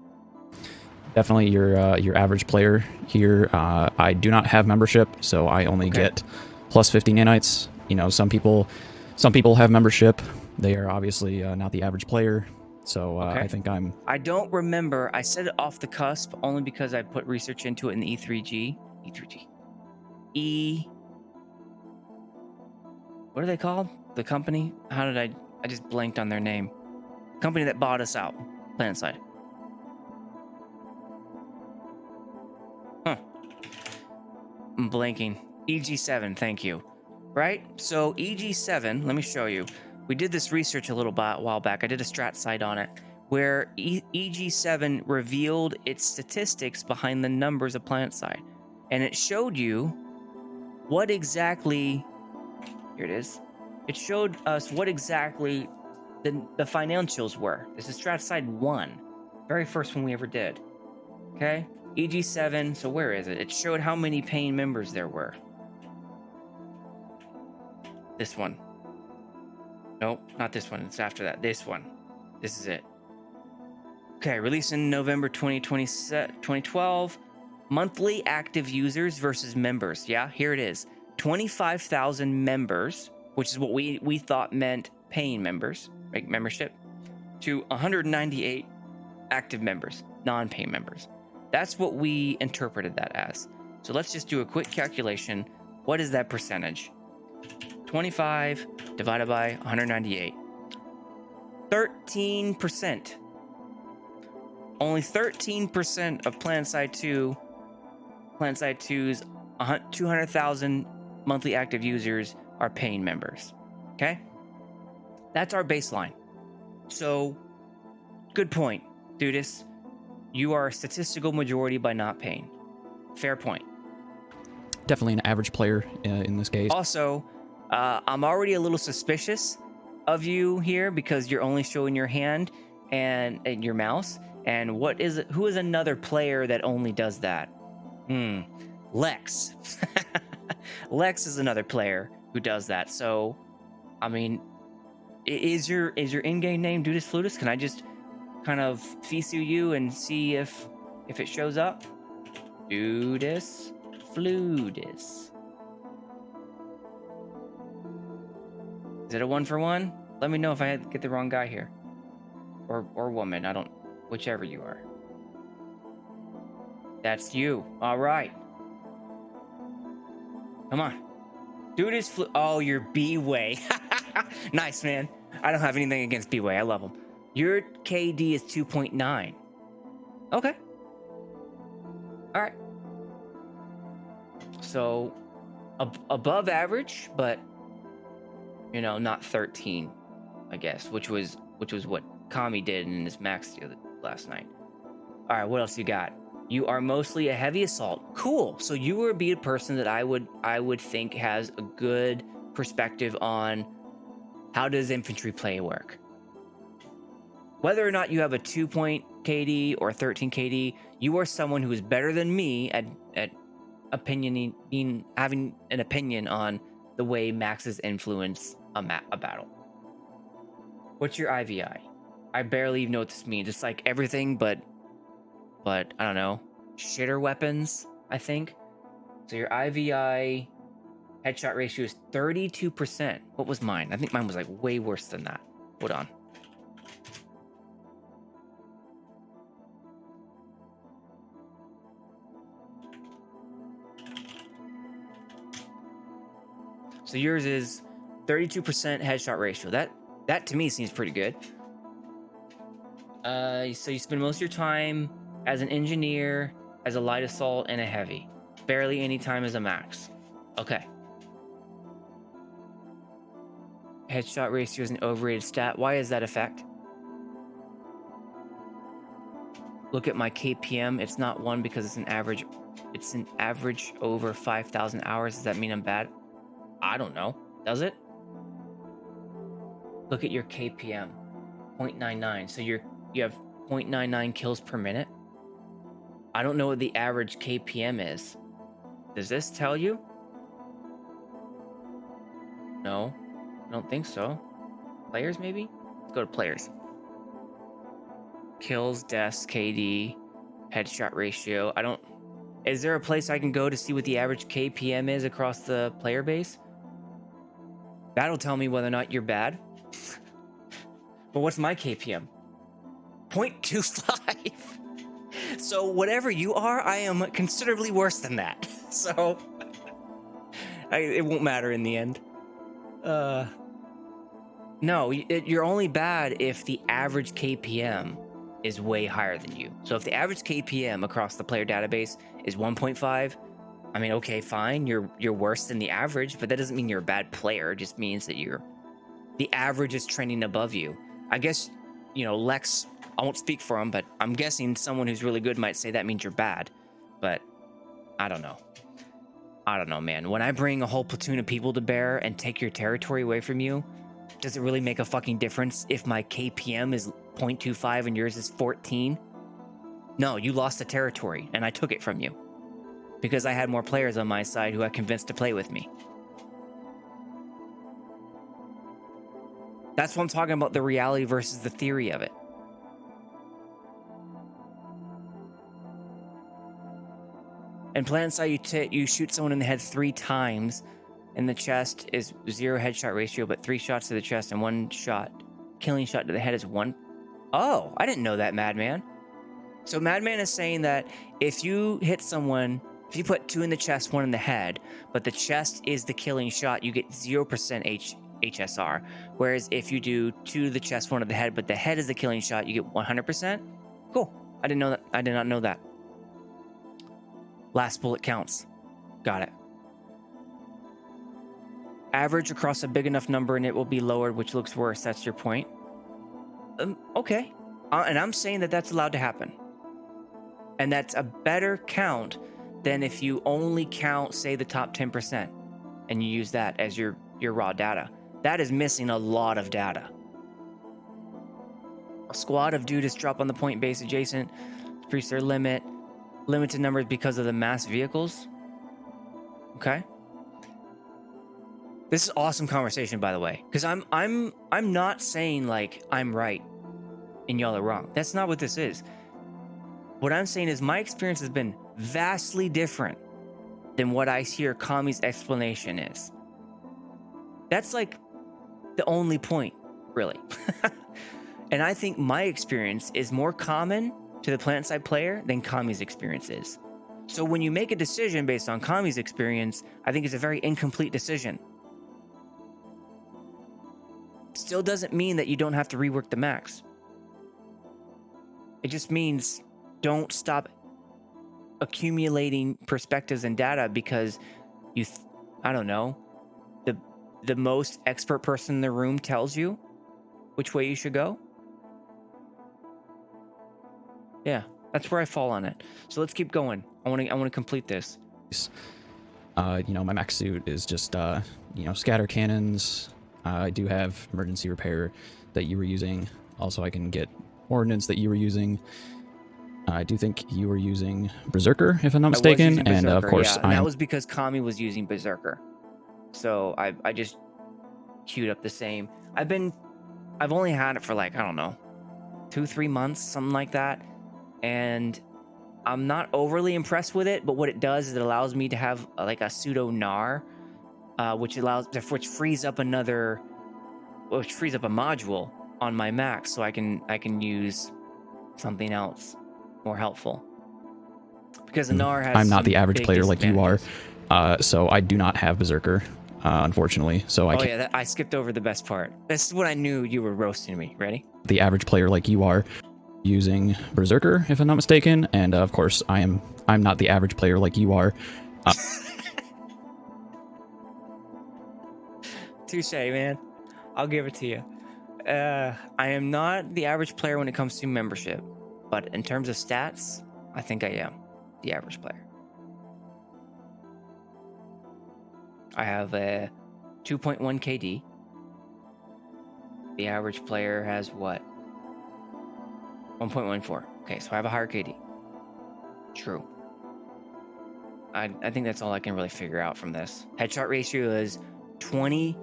S2: Definitely your average player here. I do not have membership, so I only get plus 50 nanites. You know, some people have membership. They are obviously not the average player. So I think I'm...
S1: I don't remember. I said it off the cusp only because I put research into it in the E3G. What are they called? The company? How did I just blanked on their name. Company that bought us out. PlanetSide. Huh. I'm blanking. EG7, thank you. Right? So EG7, let me show you. We did this research a while back. I did a StratSide on it. where EG7 revealed its statistics behind the numbers of PlanetSide. And it showed you what exactly, here it is. It showed us what exactly the financials were. This is StratSide 1, very first one we ever did. Okay, EG7, so where is it? It showed how many paying members there were. This one. Nope, not this one. It's after that. This one. This is it. Okay, released in November 2012. Monthly active users versus members. Yeah, here it is. 25,000 members, which is what we thought meant paying members, like membership, to 198 active members, non-paying members. That's what we interpreted that as. So let's just do a quick calculation. What is that percentage? 25 divided by 198. 13%. Only 13% of PlanetSide 2's 200,000 monthly active users are paying members. Okay? That's our baseline. So, good point, Dudis. You are a statistical majority by not paying. Fair point.
S2: Definitely an average player in this case.
S1: Also, I'm already a little suspicious of you here because you're only showing your hand and your mouse. And who is another player that only does that? Lex. Lex is another player who does that. So, I mean, is your in-game name DudisFludis? Can I just kind of Fisu you and see if it shows up? DudisFludis. Is it a 1-for-1? Let me know if I get the wrong guy here. Or woman. I don't... Whichever you are. That's you. All right. Come on. DudisFludis. Oh, you're B-Way. Nice, man. I don't have anything against B-Way. I love him. Your KD is 2.9. Okay. All right. So, above average, but, you know, not 13, I guess, which was what Cami did in his max last night. All right, what else you got? You are mostly a heavy assault. Cool. So you would be a person that I would think has a good perspective on how does infantry play work. Whether or not you have a 2-point KD or 13 KD, you are someone who is better than me at having an opinion on the way maxes influence a battle. What's your IVI? I barely even know what this means. It's like everything but I don't know, shitter weapons, I think. So your IVI headshot ratio is 32%. What was mine? I think mine was like way worse than that. Hold on. So yours is 32% headshot ratio. That to me seems pretty good. So you spend most of your time as an engineer, as a light assault, and a heavy. Barely any time as a max. Okay. Headshot ratio is an overrated stat. Why is that a fact? Look at my KPM. It's not 1 because it's an average. It's an average over 5,000 hours. Does that mean I'm bad? I don't know. Does it? Look at your KPM. 0.99. So you have 0.99 kills per minute. I don't know what the average KPM is. Does this tell you? No, I don't think so. Players, maybe? Let's go to players. Kills, deaths, KD, headshot ratio. Is there a place I can go to see what the average KPM is across the player base? That'll tell me whether or not you're bad. But what's my KPM? 0.25. So whatever you are, I am considerably worse than that. So it won't matter in the end. No, you're only bad if the average KPM is way higher than you. So if the average KPM across the player database is 1.5, I mean, okay, fine, you're worse than the average, but that doesn't mean you're a bad player. It just means that the average is trending above you. I guess you know, Lex, I won't speak for him, but I'm guessing someone who's really good might say that means you're bad. But I don't know. I don't know, man. When I bring a whole platoon of people to bear and take your territory away from you, does it really make a fucking difference if my KPM is 0.25 and yours is 14? No, you lost the territory and I took it from you because I had more players on my side who I convinced to play with me. That's what I'm talking about, the reality versus the theory of it. In PlanetSide, you shoot someone in the head 3 times, and the chest is 0 headshot ratio, but 3 shots to the chest and 1 shot, killing shot to the head is 1. Oh, I didn't know that, Madman. So Madman is saying that if you hit someone, if you put 2 in the chest, 1 in the head, but the chest is the killing shot, you get 0% HSR. Whereas if you do 2 to the chest, 1 to the head, but the head is the killing shot, you get 100%. Cool. I didn't know that. I did not know that. Last bullet counts. Got it. Average across a big enough number and it will be lowered, which looks worse. That's your point. Okay. And I'm saying that that's allowed to happen. And that's a better count than if you only count, say, the top 10% and you use that as your raw data. That is missing a lot of data. A squad of Dudis drop on the point base adjacent. Increase their limit. Limited numbers because of the mass vehicles. Okay. This is awesome conversation, by the way, because I'm not saying like I'm right and y'all are wrong. That's not what this is. What I'm saying is my experience has been vastly different than what I hear Cami's explanation is. That's like the only point, really. And I think my experience is more common to the PlanetSide player than Cami's experience is. So when you make a decision based on Cami's experience, I think it's a very incomplete decision. Still doesn't mean that you don't have to rework the max. It just means don't stop accumulating perspectives and data because you, I don't know, the most expert person in the room tells you which way you should go. Yeah, that's where I fall on it. So let's keep going. I want to complete this.
S2: You know, my max suit is just you know, scatter cannons. I do have emergency repair that you were using. Also, I can get ordnance that you were using. I do think you were using Berserker, if I'm not mistaken. And of course,
S1: yeah, that was because Cami was using Berserker. So I just queued up the same. I've only had it for like, I don't know, 2-3 months, something like that. And I'm not overly impressed with it, but what it does is it allows me to have like a pseudo NAR, which frees up a module on my max, so I can use something else more helpful. Because the NAR has,
S2: I'm not the average player like you are, so I do not have Berserker, unfortunately. So
S1: I skipped over the best part. This is what I knew you were roasting me. Ready?
S2: The average player like you are, using Berserker, if I'm not mistaken, and of course I'm not the average player like you are.
S1: Touche, man. I'll give it to you. I am not the average player when it comes to membership, but in terms of stats, I think I am the average player. I have a 2.1 KD. The average player has what? 1.14. Okay, so I have a higher KD. True. I think that's all I can really figure out from this. Headshot ratio is 21%.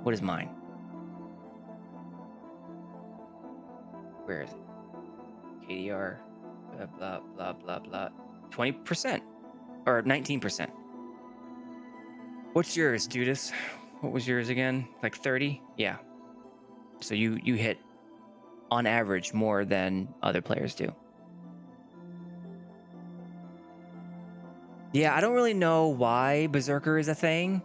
S1: What is mine? Where is it? KDR, blah, blah, blah, blah. 20%. Or 19%. What's yours, Dudis? What was yours again? Like 30? Yeah. So you hit, on average, more than other players do. Yeah, I don't really know why Berserker is a thing.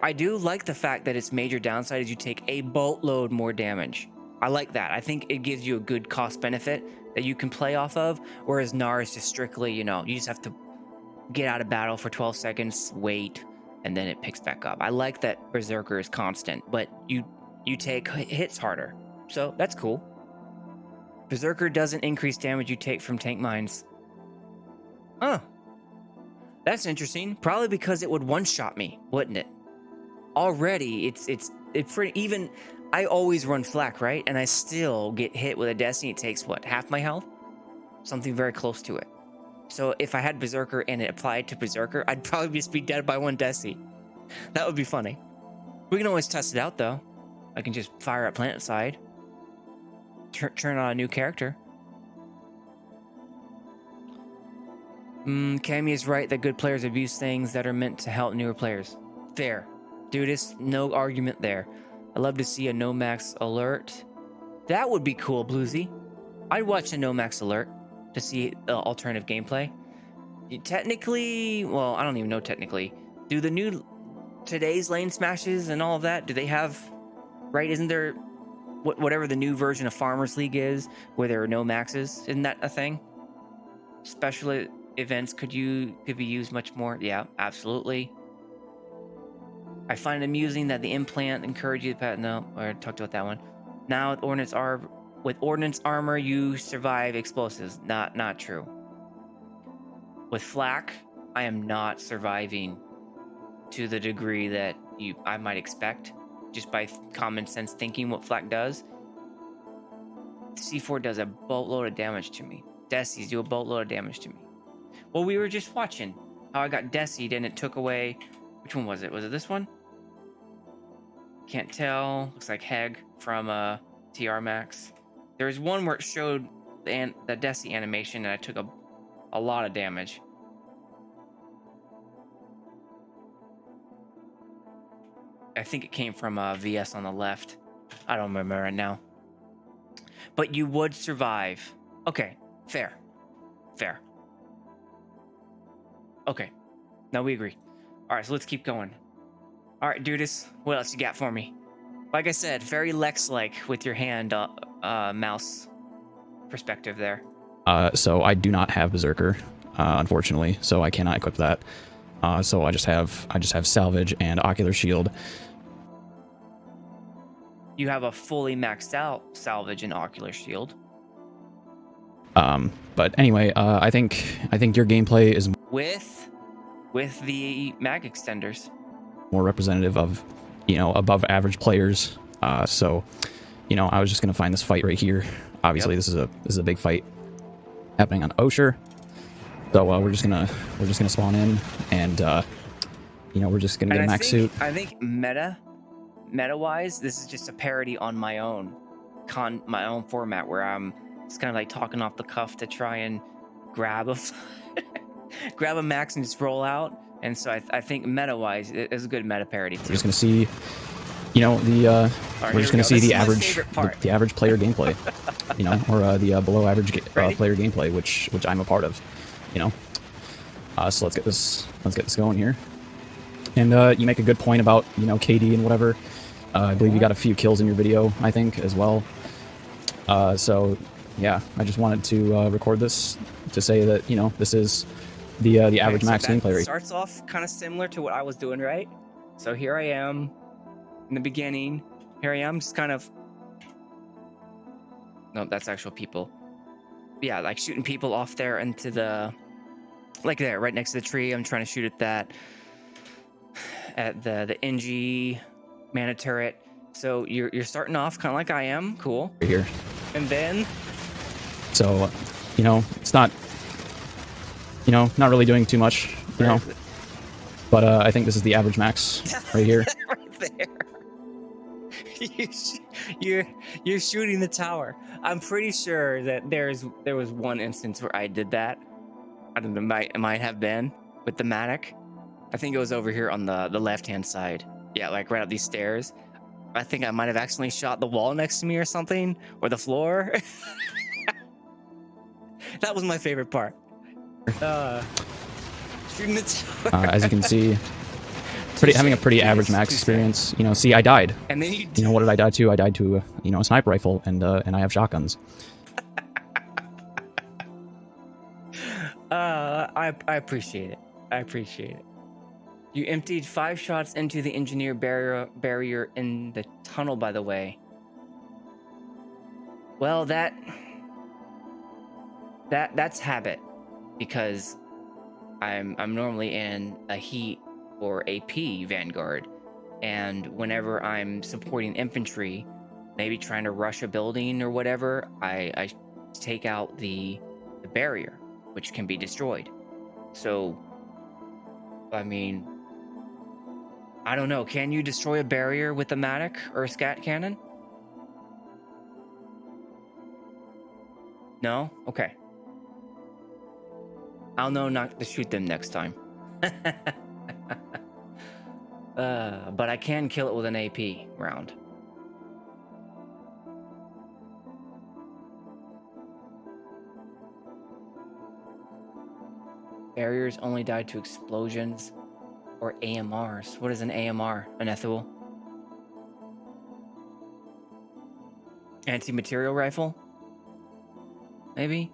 S1: I do like the fact that its major downside is you take a boatload more damage. I like that. I think it gives you a good cost benefit that you can play off of, whereas NAR is just strictly, you just have to get out of battle for 12 seconds, wait, and then it picks back up. I like that Berserker is constant, but you take hits harder. So that's cool. Berserker doesn't increase damage you take from tank mines. Huh. That's interesting. Probably because it would one-shot me, wouldn't it? Already, it's pretty even. I always run flak, right? And I still get hit with a Destiny. It takes what, half my health? Something very close to it. So if I had Berserker and it applied to Berserker, I'd probably just be dead by one Destiny. That would be funny. We can always test it out though. I can just fire at PlanetSide. Turn on a new character. Cami is right that good players abuse things that are meant to help newer players. Fair. Dudis, no argument there. I'd love to see a no max alert. That would be cool, Bluesy. I'd watch a no max alert to see alternative gameplay. Technically, well, I don't even know technically. Do the new today's lane smashes and all of that, do they have, right? Isn't there whatever the new version of Farmers League is where there are no maxes? Isn't that a thing? Special events could be used much more. Yeah, absolutely. I find it amusing that the implant encourages you to pat. No, I talked about that one. Now with ordnance armor, you survive explosives. Not true. With flak, I am not surviving to the degree that I might expect, just by common sense thinking what flak does. C4 does a boatload of damage to me. Decies do a boatload of damage to me. Well, we were just watching how I got Desied and it took away. Which one was it? Was it this one? Can't tell. Looks like Heg from TR Max. There was one where it showed the Desi animation and I took a lot of damage. I think it came from VS on the left. I don't remember right now. But you would survive. Okay, fair. Fair. Okay, now we agree. All right, so let's keep going. All right, Dudis, what else you got for me? Like I said, very Lex-like with your hand mouse perspective there.
S2: So I do not have Berserker, unfortunately, so I cannot equip that. So I just have Salvage and Ocular Shield.
S1: You have a fully maxed out Salvage and Ocular Shield.
S2: But anyway, I think your gameplay is
S1: with the mag extenders
S2: more representative of, above average players. So, I was just gonna find this fight right here. Obviously, this is a big fight happening on Osher. So we're just gonna spawn in and we're just gonna get a max suit.
S1: I think meta wise, this is just a parody on my own format where I'm just kind of like talking off the cuff to try and grab a max and just roll out. And so I think meta wise, it's a good meta parody too.
S2: We're just gonna see, we're just gonna see the average player gameplay, or the below average player gameplay, which I'm a part of, So let's get this going here. And you make a good point about KD and whatever. I believe you got a few kills in your video, I think, as well. So yeah, I just wanted to record this to say that this is the average max gameplay rate.
S1: Starts off kind of similar to what I was doing, right? So here I am in the beginning. Here I am, just kind of. No, that's actual people. Yeah, like shooting people off there into the, like there, right next to the tree. I'm trying to shoot at that, at the NG mana turret. So you're starting off kind of like I am, cool.
S2: Right here.
S1: And then.
S2: So, it's not. Not really doing too much, but I think this is the average max right here.
S1: Right there. You're shooting the tower. I'm pretty sure that there was one instance where I did that. I don't know, it might have been with the Matic. I think it was over here on the left-hand side. Yeah, like right up these stairs. I think I might have accidentally shot the wall next to me or something, or the floor. That was my favorite part. Shooting the tower.
S2: As you can see, having a pretty average max experience. See, I died. And then what did I die to? I died to a sniper rifle, and I have shotguns.
S1: I appreciate it. I appreciate it. You emptied 5 shots into the engineer barrier in the tunnel, by the way. Well, that's habit, because I'm normally in a heat or AP vanguard, and whenever I'm supporting infantry, maybe trying to rush a building or whatever, I take out the barrier, which can be destroyed. So, I mean, I don't know. Can you destroy a barrier with a Matic or a scat cannon? No? Okay. I'll know not to shoot them next time. But I can kill it with an AP round. Barriers only die to explosions or AMRs. What is an AMR, Anethul? Anti-material rifle? Maybe?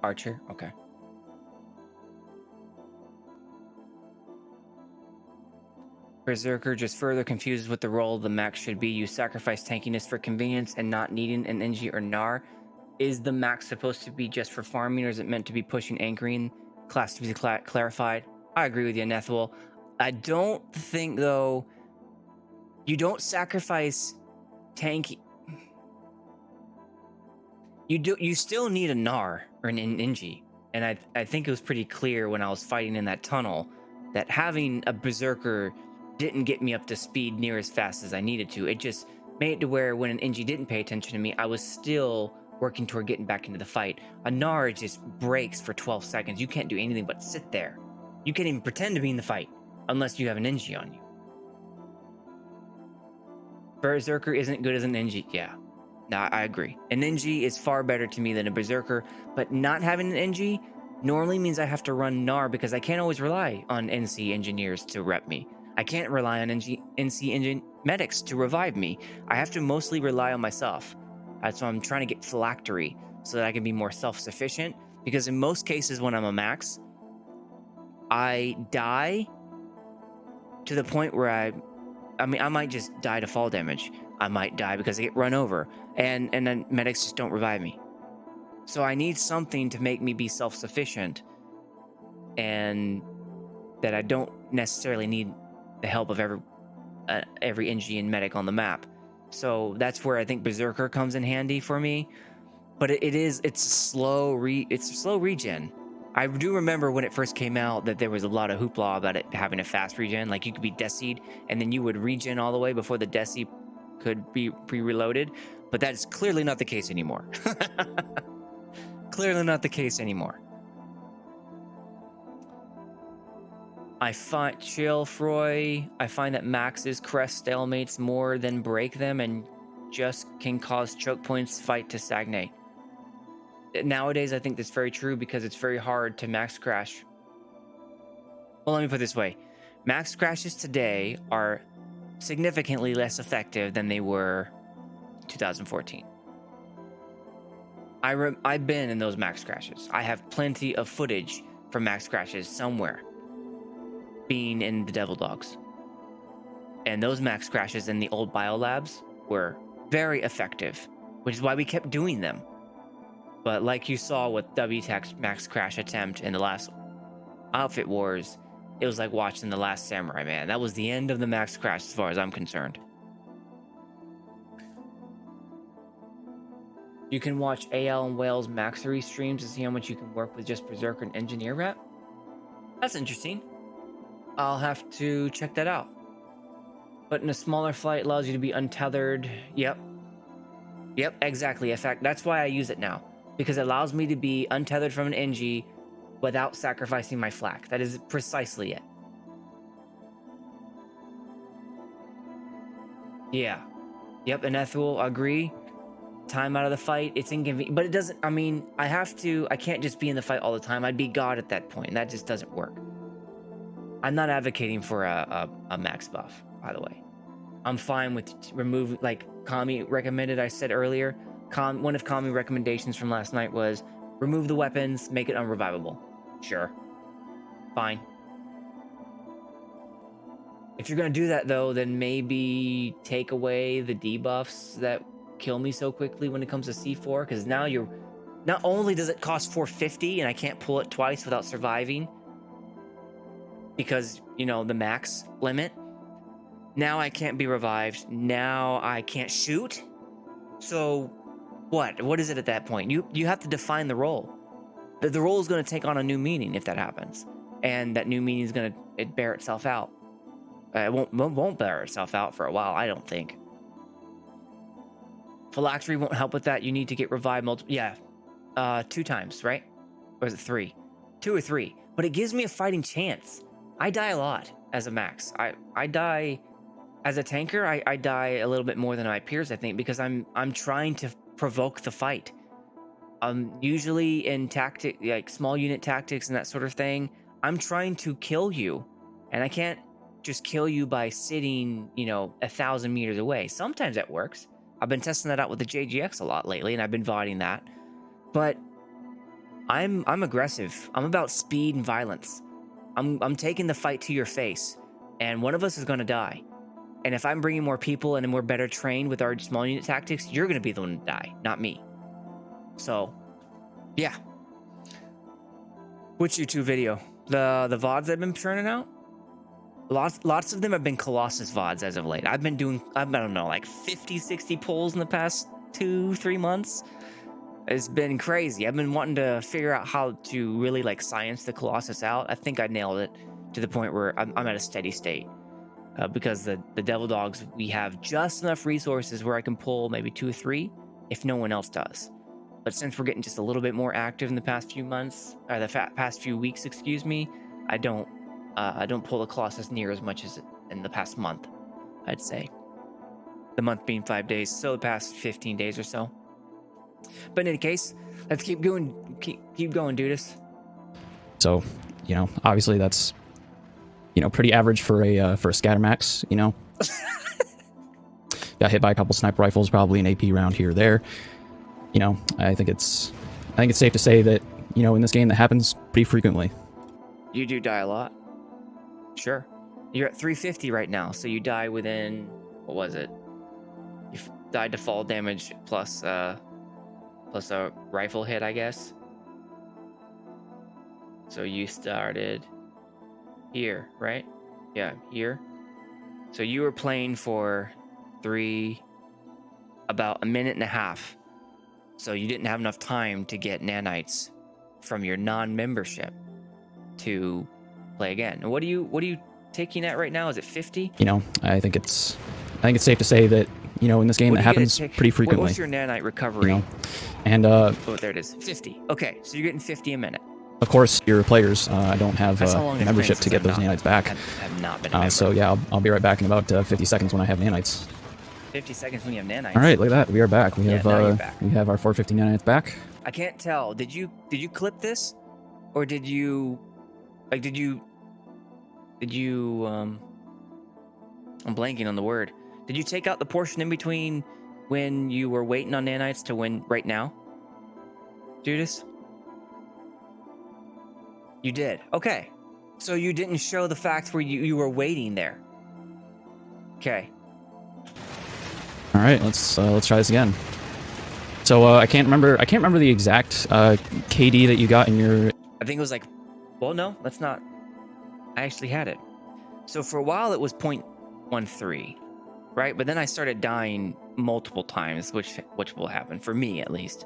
S1: Archer? Okay. Berserker just further confuses what the role of the max should be. You sacrifice tankiness for convenience and not needing an NG or NAR. Is the max supposed to be just for farming, or is it meant to be pushing anchoring? Class to be clarified. I agree with you, Nethwell. I don't think, though, you don't sacrifice tank. You still need a NAR or an NG. And I think it was pretty clear when I was fighting in that tunnel that having a Berserker didn't get me up to speed near as fast as I needed to. It just made it to where when an NG didn't pay attention to me, I was still working toward getting back into the fight. A NAR just breaks for 12 seconds. You can't do anything but sit there. You can't even pretend to be in the fight unless you have an NG on you. Berserker isn't good as an NG. Yeah, no, I agree. An NG is far better to me than a Berserker, but not having an NG normally means I have to run NAR because I can't always rely on NC engineers to rep me. I can't rely on NC medics to revive me. I have to mostly rely on myself. So I'm trying to get phylactery so that I can be more self-sufficient, because in most cases when I'm a max, I die to the point where I might just die to fall damage. I might die because I get run over, and then medics just don't revive me. So I need something to make me be self-sufficient, and that I don't necessarily need the help of every NG and medic on the map. So that's where I think Berserker comes in handy for me. But it's a slow regen. I do remember when it first came out that there was a lot of hoopla about it having a fast regen. Like you could be Desi'd and then you would regen all the way before the Desi could be pre-reloaded. But that is clearly not the case anymore. Clearly not the case anymore. I find that maxes crest stalemates more than break them and just can cause choke points fight to stagnate. Nowadays, I think that's very true because it's very hard to max crash. Well, let me put it this way. Max crashes today are significantly less effective than they were 2014. I've been in those max crashes. I have plenty of footage from max crashes somewhere, being in the Devil Dogs. And those max crashes in the old biolabs were very effective, which is why we kept doing them. But like you saw with WTAC's max crash attempt in the last Outfit Wars, it was like watching The Last Samurai, man. That was the end of the max crash as far as I'm concerned. You can watch AL and Whale's Maxery streams to see how much you can work with just Berserker and Engineer rep. That's interesting. I'll have to check that out. But in a smaller flight, it allows you to be untethered. Yep, exactly. In fact, that's why I use it now. Because it allows me to be untethered from an NG without sacrificing my flak. That is precisely it. Yeah. Yep, and Ethel, agree. Time out of the fight, it's inconvenient. But it doesn't, I can't just be in the fight all the time. I'd be God at that point, and that just doesn't work. I'm not advocating for a max buff, by the way. I'm fine with removing, like Cami recommended, I said earlier. One of Cami's recommendations from last night was remove the weapons, make it unrevivable. Sure. Fine. If you're going to do that, though, then maybe take away the debuffs that kill me so quickly when it comes to C4, because now you're, not only does it cost 450 and I can't pull it twice without surviving because, you know, the max limit, now I can't be revived, now I can't shoot. So what is it at that point? You have to define the role. The role is going to take on a new meaning if that happens, and that new meaning is going to bear itself out. It won't bear itself out for a while, I don't think. Phylactery won't help with that. You need to get revived multiple. Yeah, 2 times, right? Or is it 3? 2 or 3. But it gives me a fighting chance. I die a lot as a max. I die as a tanker. I die a little bit more than my peers, I think, because I'm trying to provoke the fight. Usually in tactic, like small unit tactics and that sort of thing, I'm trying to kill you, and I can't just kill you by sitting, you know, 1,000 meters away. Sometimes that works. I've been testing that out with the JGX a lot lately, and I've been VODing that. But I'm aggressive. I'm about speed and violence. I'm taking the fight to your face, and one of us is going to die. And if I'm bringing more people and we're better trained with our small unit tactics, you're going to be the one to die, not me. So, yeah. Which YouTube video? The VODs I've been churning out? Lots of them have been Colossus VODs as of late. I've been doing, I don't know, like 50, 60 pulls in the past 2-3 months. It's been crazy. I've been wanting to figure out how to really like science the Colossus out. I think I nailed it to the point where I'm at a steady state. Because the Devil Dogs, we have just enough resources where I can pull maybe 2 or 3 if no one else does. But since we're getting just a little bit more active in the past few months, or the past few weeks, excuse me, I don't pull the Colossus near as much as in the past month, I'd say. The month being 5 days, so the past 15 days or so. But in any case, let's keep going. Keep going, Dudis.
S2: So, you know, obviously that's, you know, pretty average for a Scattermax, you know. Got hit by a couple sniper rifles, probably an AP round here or there. You know, I think it's safe to say that, you know, in this game that happens pretty frequently.
S1: You do die a lot. Sure. You're at 350 right now, so you die within, what was it? You died to fall damage plus a rifle hit, I guess. So you started here, right? Yeah, here. So you were playing for about a minute and a half. So you didn't have enough time to get nanites from your non-membership to play again. And what are you taking at right now? Is it 50?
S2: You know, I think it's safe to say that, you know, in this game that happens pretty frequently.
S1: What's your nanite recovery?
S2: You know? And
S1: oh, there it is. 50. Okay, so you're getting 50 a minute.
S2: Of course, your players, I don't have membership to get those nanites back.
S1: I've not been a member.
S2: So yeah, I'll be right back in about 50 seconds when I have nanites.
S1: 50 seconds when you have nanites.
S2: All right, look at that. We are back. We
S1: now you're back.
S2: We have our 450 nanites back.
S1: I can't tell. Did you clip this, or did you I'm blanking on the word. Did you take out the portion in between when you were waiting on nanites to when right now, Dudis? You did. Okay. So you didn't show the fact where you were waiting there. Okay.
S2: All right, let's try this again. So I can't remember the exact KD that you got in your.
S1: I think it was like, well, no, that's not. I actually had it. So for a while it was 0.13, right? But then I started dying multiple times, which will happen for me at least.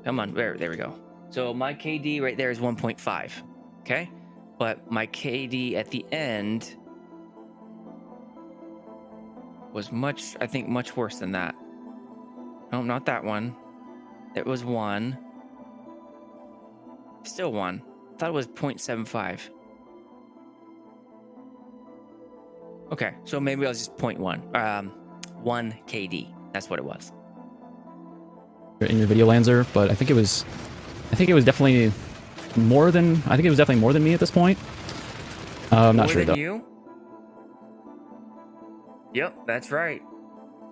S1: Come on, there we go. So my KD right there is 1.5, okay? But my KD at the end was much worse than that. No, not that one. It was 1. Still 1. I thought it was 0.75. Okay, so maybe I was just 0.1. 1 KD. That's what it was.
S2: In your video, Lanzer, but I think it was definitely more than me at this point. I'm not sure though.
S1: You? Yep, that's right.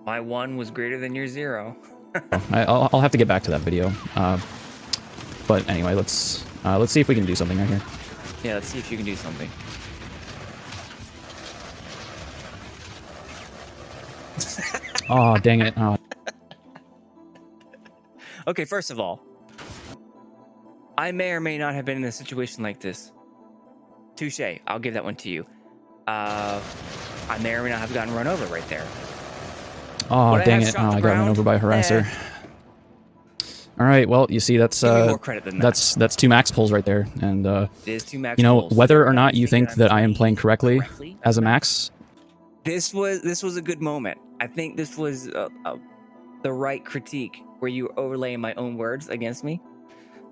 S1: My 1 was greater than your 0.
S2: I'll have to get back to that video. But anyway, let's see if we can do something right here.
S1: Yeah, let's see if you can do something.
S2: Oh, dang it. Oh.
S1: Okay, first of all, I may or may not have been in a situation like this. Touche. I'll give that one to you. I may or may not have gotten run over right there.
S2: Oh, dang it. Oh, I got run over by a harasser. All right, well, you see, that's
S1: more credit than that.
S2: that's 2 max pulls right there, and
S1: it is 2 max
S2: you know,
S1: pulls.
S2: whether or not you think that I am playing correctly as a max,
S1: this was a good moment. I think this was the right critique where you were overlaying my own words against me,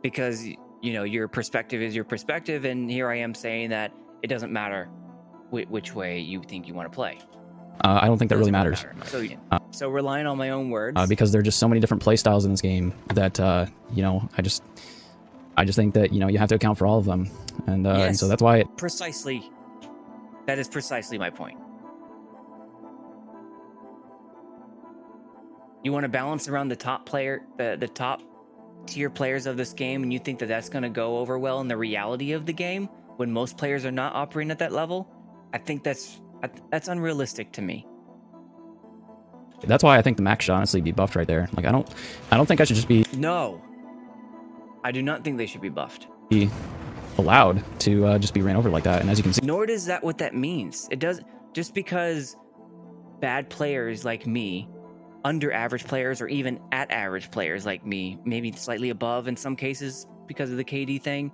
S1: because you know your perspective is your perspective, and here I am saying that it doesn't matter which way you think you want to play.
S2: I don't think that really matters.
S1: So relying on my own words,
S2: because there are just so many different play styles in this game that you know, I just think that, you know, you have to account for all of them, and,
S1: yes,
S2: and so that's why
S1: precisely. That is precisely my point. You want to balance around the top player, the top tier players of this game, and you think that that's going to go over well in the reality of the game when most players are not operating at that level? I think that's unrealistic to me.
S2: That's why I think the max should honestly be buffed right there. Like, I don't think I should just be...
S1: No. I do not think they should be buffed.
S2: Be allowed to just be ran over like that, and as you can see...
S1: Nor does that what that means. It does... Just because bad players like me, under average players, or even at average players like me, maybe slightly above in some cases because of the KD thing,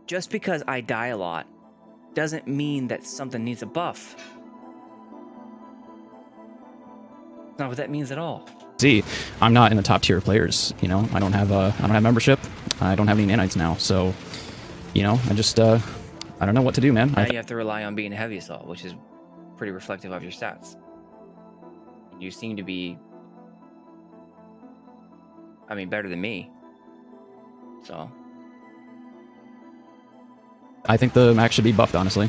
S1: just because I die a lot doesn't mean that something needs a buff. That's not what that means at all.
S2: See, I'm not in the top tier players, you know. I don't have membership. I don't have any nanites now, so, you know, I just I don't know what to do, man.
S1: Now you have to rely on being a heavy assault, which is pretty reflective of your stats. You seem to be, I mean, better than me. So
S2: I think the max should be buffed, honestly.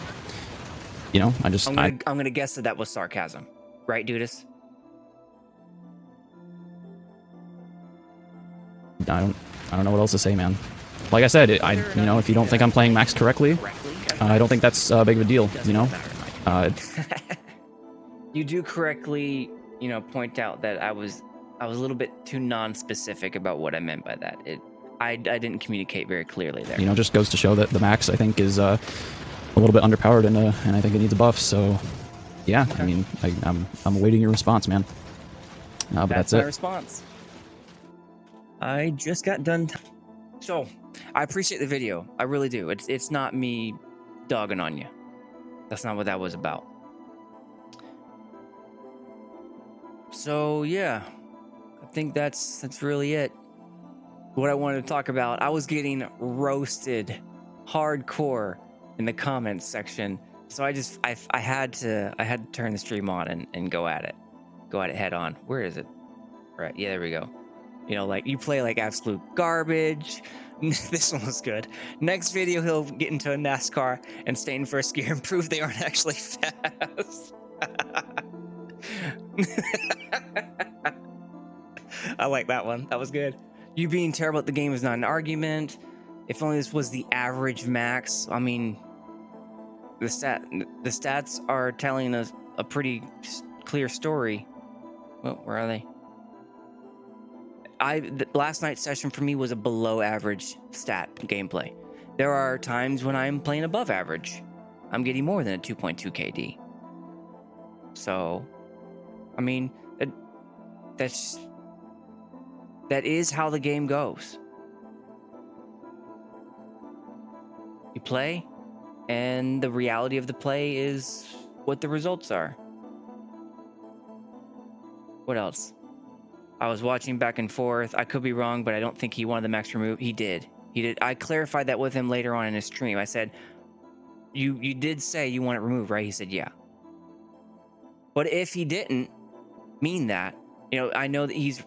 S2: You know,
S1: I'm gonna guess that was sarcasm, right, Dudis?
S2: I don't know what else to say, man. Like I said, you know, if you don't think I'm playing max correctly, I don't think that's big of a deal, you know.
S1: You do correctly, you know, point out that I was a little bit too non-specific about what I meant by that. I didn't communicate very clearly there.
S2: You know, just goes to show that the max, I think, is a little bit underpowered, and I think it needs a buff. So, yeah, okay. I mean, I'm awaiting your response, man. But that's
S1: my
S2: it.
S1: Response. I just got done. So, I appreciate the video. I really do. It's not me dogging on you. That's not what that was about. So, yeah, I think that's really it. What I wanted to talk about, I was getting roasted hardcore in the comments section. So I had to turn the stream on and go at it head on. Where is it? Right. Yeah, there we go. You know, like, you play like absolute garbage. This one was good. Next video, he'll get into a NASCAR and stay in first gear and prove they aren't actually fast. I like that one. That was good. You being terrible at the game is not an argument. If only this was the average max. I mean, the stats are telling us a pretty clear story. Well, where are they? Last night's session for me was a below average stat gameplay. There are times when I'm playing above average. I'm getting more than a 2.2 KD. So, I mean, that is how the game goes. You play, and the reality of the play is what the results are. What else? I was watching back and forth. I could be wrong, but I don't think he wanted the max remove. He did. I clarified that with him later on in his stream. I said, you did say you want it removed, right? He said, yeah. But if he didn't mean that, you know, I know that he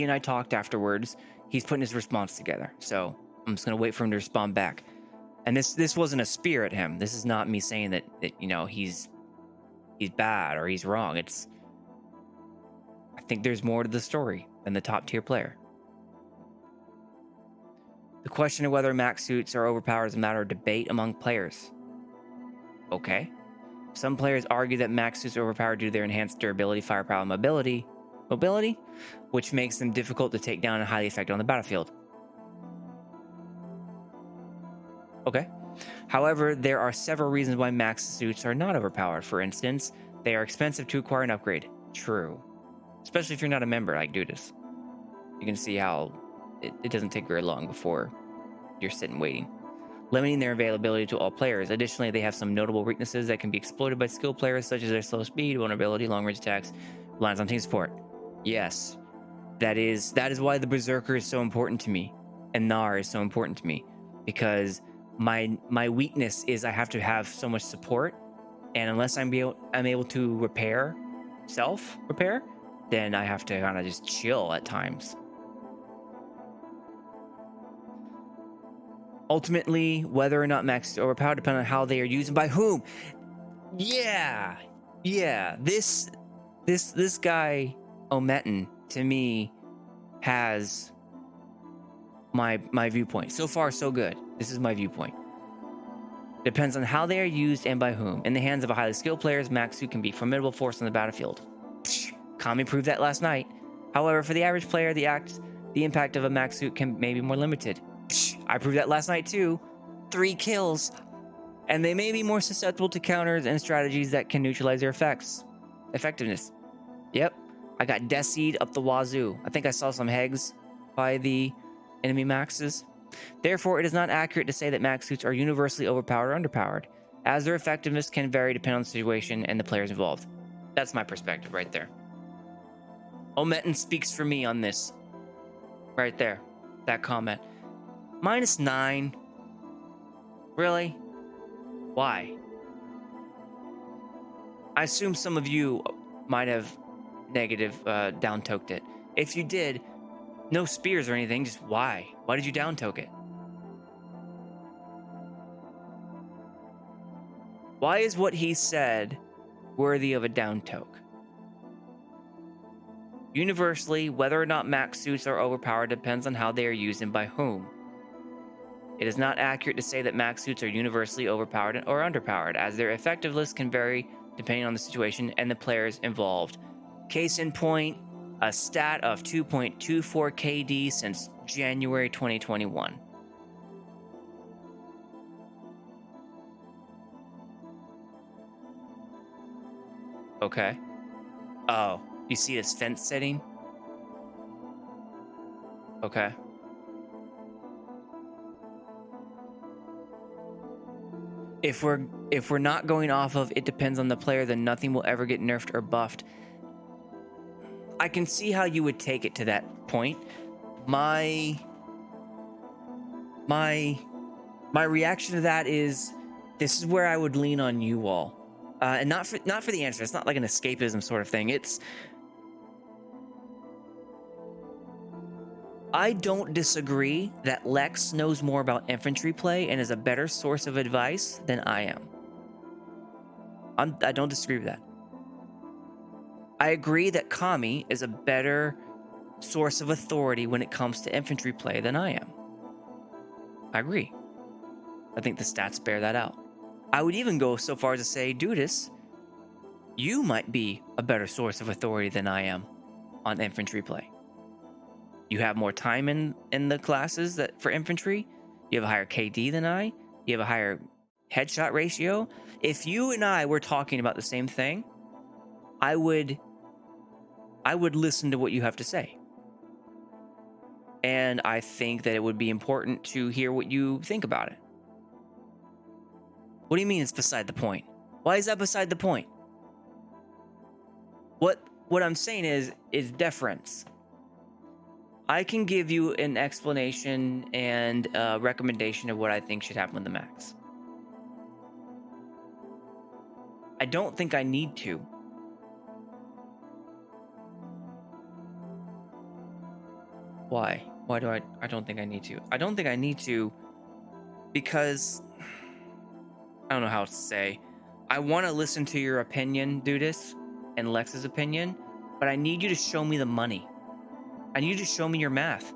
S1: and I talked afterwards. He's putting his response together. So I'm just going to wait for him to respond back. And this wasn't a spear at him. This is not me saying that you know, he's bad or he's wrong. I think there's more to the story than the top tier player. The question of whether max suits are overpowered is a matter of debate among players. Okay. Some players argue that max suits are overpowered due to their enhanced durability, firepower, and mobility. mobility, which makes them difficult to take down and highly effective on the battlefield. Okay. However, there are several reasons why max suits are not overpowered. For instance, they are expensive to acquire and upgrade. True. Especially if you're not a member like Dudis. You can see how it doesn't take very long before you're sitting waiting, limiting their availability to all players. Additionally, they have some notable weaknesses that can be exploited by skilled players, such as their slow speed, vulnerability, long-range attacks, reliance on team support. Yes, that is why the Berserker is so important to me, and Gnar is so important to me, because my weakness is I have to have so much support, and unless I'm able to repair, self-repair, then I have to kind of just chill at times. Ultimately, whether or not max is overpowered depends on how they are used and by whom. Yeah. This guy Ometen to me has my viewpoint. So far, so good. This is my viewpoint. Depends on how they are used and by whom. In the hands of a highly skilled player, max suit can be a formidable force on the battlefield. Cami proved that last night. However, for the average player, the impact of a max suit can may be more limited. I proved that last night too. 3 kills. And they may be more susceptible to counters and strategies that can neutralize their effectiveness. Yep. I got Death Seed up the wazoo. I think I saw some Hegs by the enemy maxes. Therefore, it is not accurate to say that max suits are universally overpowered or underpowered, as their effectiveness can vary depending on the situation and the players involved. That's my perspective right there. Ometen speaks for me on this. Right there. That comment. -9. Really? Why? I assume some of you might have negative down-toked it. If you did, no spears or anything, just why? Why did you down-toke it? Why is what he said worthy of a down-toke? Universally, whether or not max suits are overpowered depends on how they are used and by whom. It is not accurate to say that max suits are universally overpowered or underpowered, as their effectiveness can vary depending on the situation and the players involved. Case in point, a stat of 2.24 KD since January 2021. Okay. Oh, you see this fence setting? Okay. If we're not going off of it depends on the player, then nothing will ever get nerfed or buffed. I can see how you would take it to that point. My reaction to that is this is where I would lean on you all. And not for the answer. It's not like an escapism sort of thing. It's I don't disagree that Lex knows more about infantry play and is a better source of advice than I am. I don't disagree with that. I agree that Cami is a better source of authority when it comes to infantry play than I am. I agree. I think the stats bear that out. I would even go so far as to say, Dudis, you might be a better source of authority than I am on infantry play. You have more time in the classes that for infantry. You have a higher KD than I. You have a higher headshot ratio. If you and I were talking about the same thing, I would listen to what you have to say. And I think that it would be important to hear what you think about it. What do you mean it's beside the point? Why is that beside the point? What I'm saying is deference. I can give you an explanation and a recommendation of what I think should happen with the max. I don't think I need to. Why? Why do I don't think I need to? I don't think I need to because I don't know how else to say. I want to listen to your opinion, Dudis, and Lex's opinion, but I need you to show me the money. I need you to show me your math.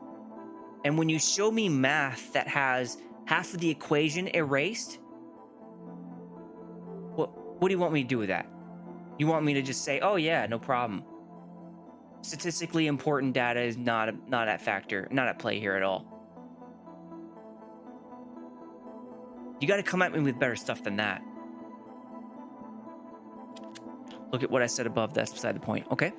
S1: And when you show me math that has half of the equation erased, what do you want me to do with that? You want me to just say, oh yeah, no problem. statistically important data is not at play here at all. You got to come at me with better stuff than that. Look at what I said above. That's beside the point. Okay.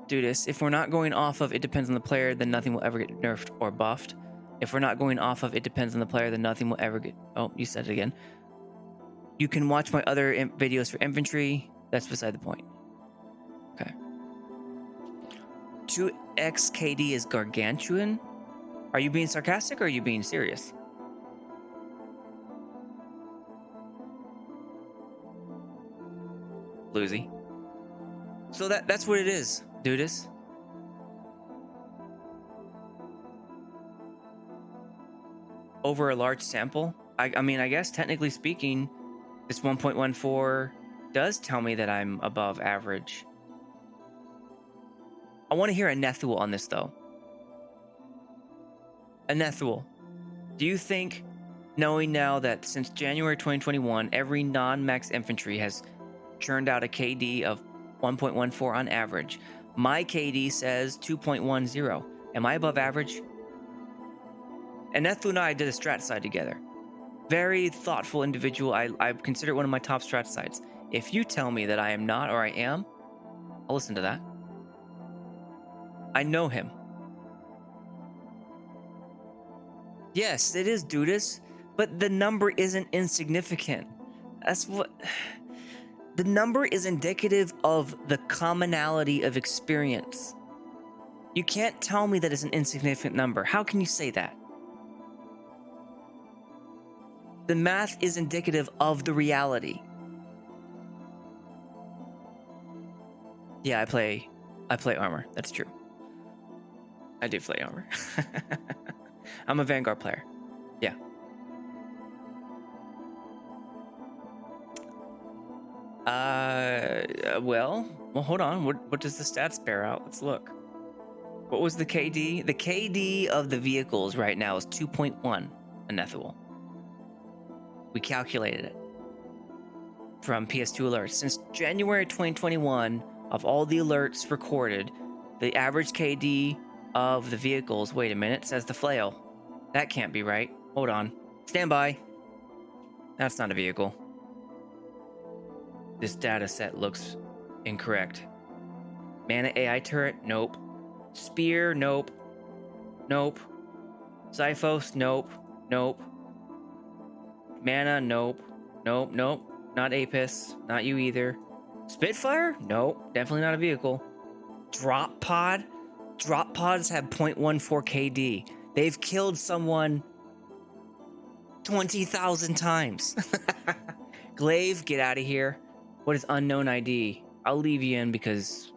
S1: Dudis, if we're not going off of it depends on the player, then nothing will ever get nerfed or buffed. If we're not going off of it depends on the player, then nothing will ever get... Oh, you said it again. You can watch my other videos for infantry. That's beside the point. Okay. 2x KD is gargantuan? Are you being sarcastic or are you being serious? Bluesy. So that's what it is, Dudis. Over a large sample? I mean, I guess technically speaking, this 1.14 does tell me that I'm above average. I want to hear a Nethul on this, though. A Nethul. Do you think, knowing now that since January 2021, every non-max infantry has churned out a KD of 1.14 on average, my KD says 2.10. Am I above average? And Nethul and I did a StratSide together. Very thoughtful individual. I consider it one of my top StratSides. If you tell me that I am not or I am, I'll listen to that. I know him. Yes, it is Dudis, but the number isn't insignificant. That's what... The number is indicative of the commonality of experience. You can't tell me that it's an insignificant number. How can you say that? The math is indicative of the reality. Yeah, I play armor. That's true. I do play armor. I'm a vanguard player. Yeah. Well, hold on. What does the stats bear out? Let's look. What was the KD? The KD of the vehicles right now is 2.1 a Nethul. We calculated it from PS2 alerts. Since January 2021, of all the alerts recorded, the average KD of the vehicles, wait a minute, says the flail. That can't be right. Hold on. Stand by. That's not a vehicle. This data set looks incorrect. Mana AI turret? Nope. Spear? Nope. Nope. Xiphos? Nope. Nope. Mana? Nope. Nope. Nope. Not Apis. Not you either. Spitfire? Nope. Definitely not a vehicle. Drop pod? Drop pods have 0.14 KD. They've killed someone 20,000 times. Glaive, get out of here. What is unknown ID? I'll leave you in because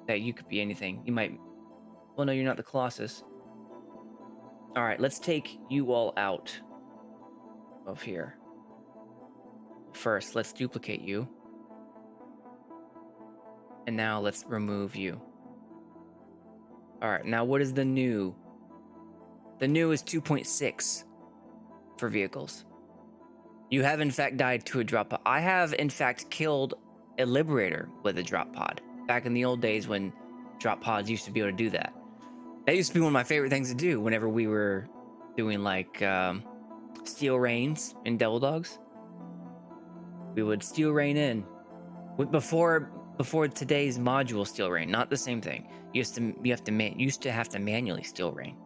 S1: that you could be anything. You might... Well, no, you're not the Colossus. All right, let's take you all out of here. First, let's duplicate you. And now let's remove you. All right, now what is the new? The new is 2.6 for vehicles. You have in fact died to a drop pod. I have in fact killed a Liberator with a drop pod. Back in the old days when drop pods used to be able to do that. That used to be one of my favorite things to do whenever we were doing like steel rains in Devil Dogs. We would steel rain in. Before today's module steel rain, not the same thing. You used to have to manually steel rain.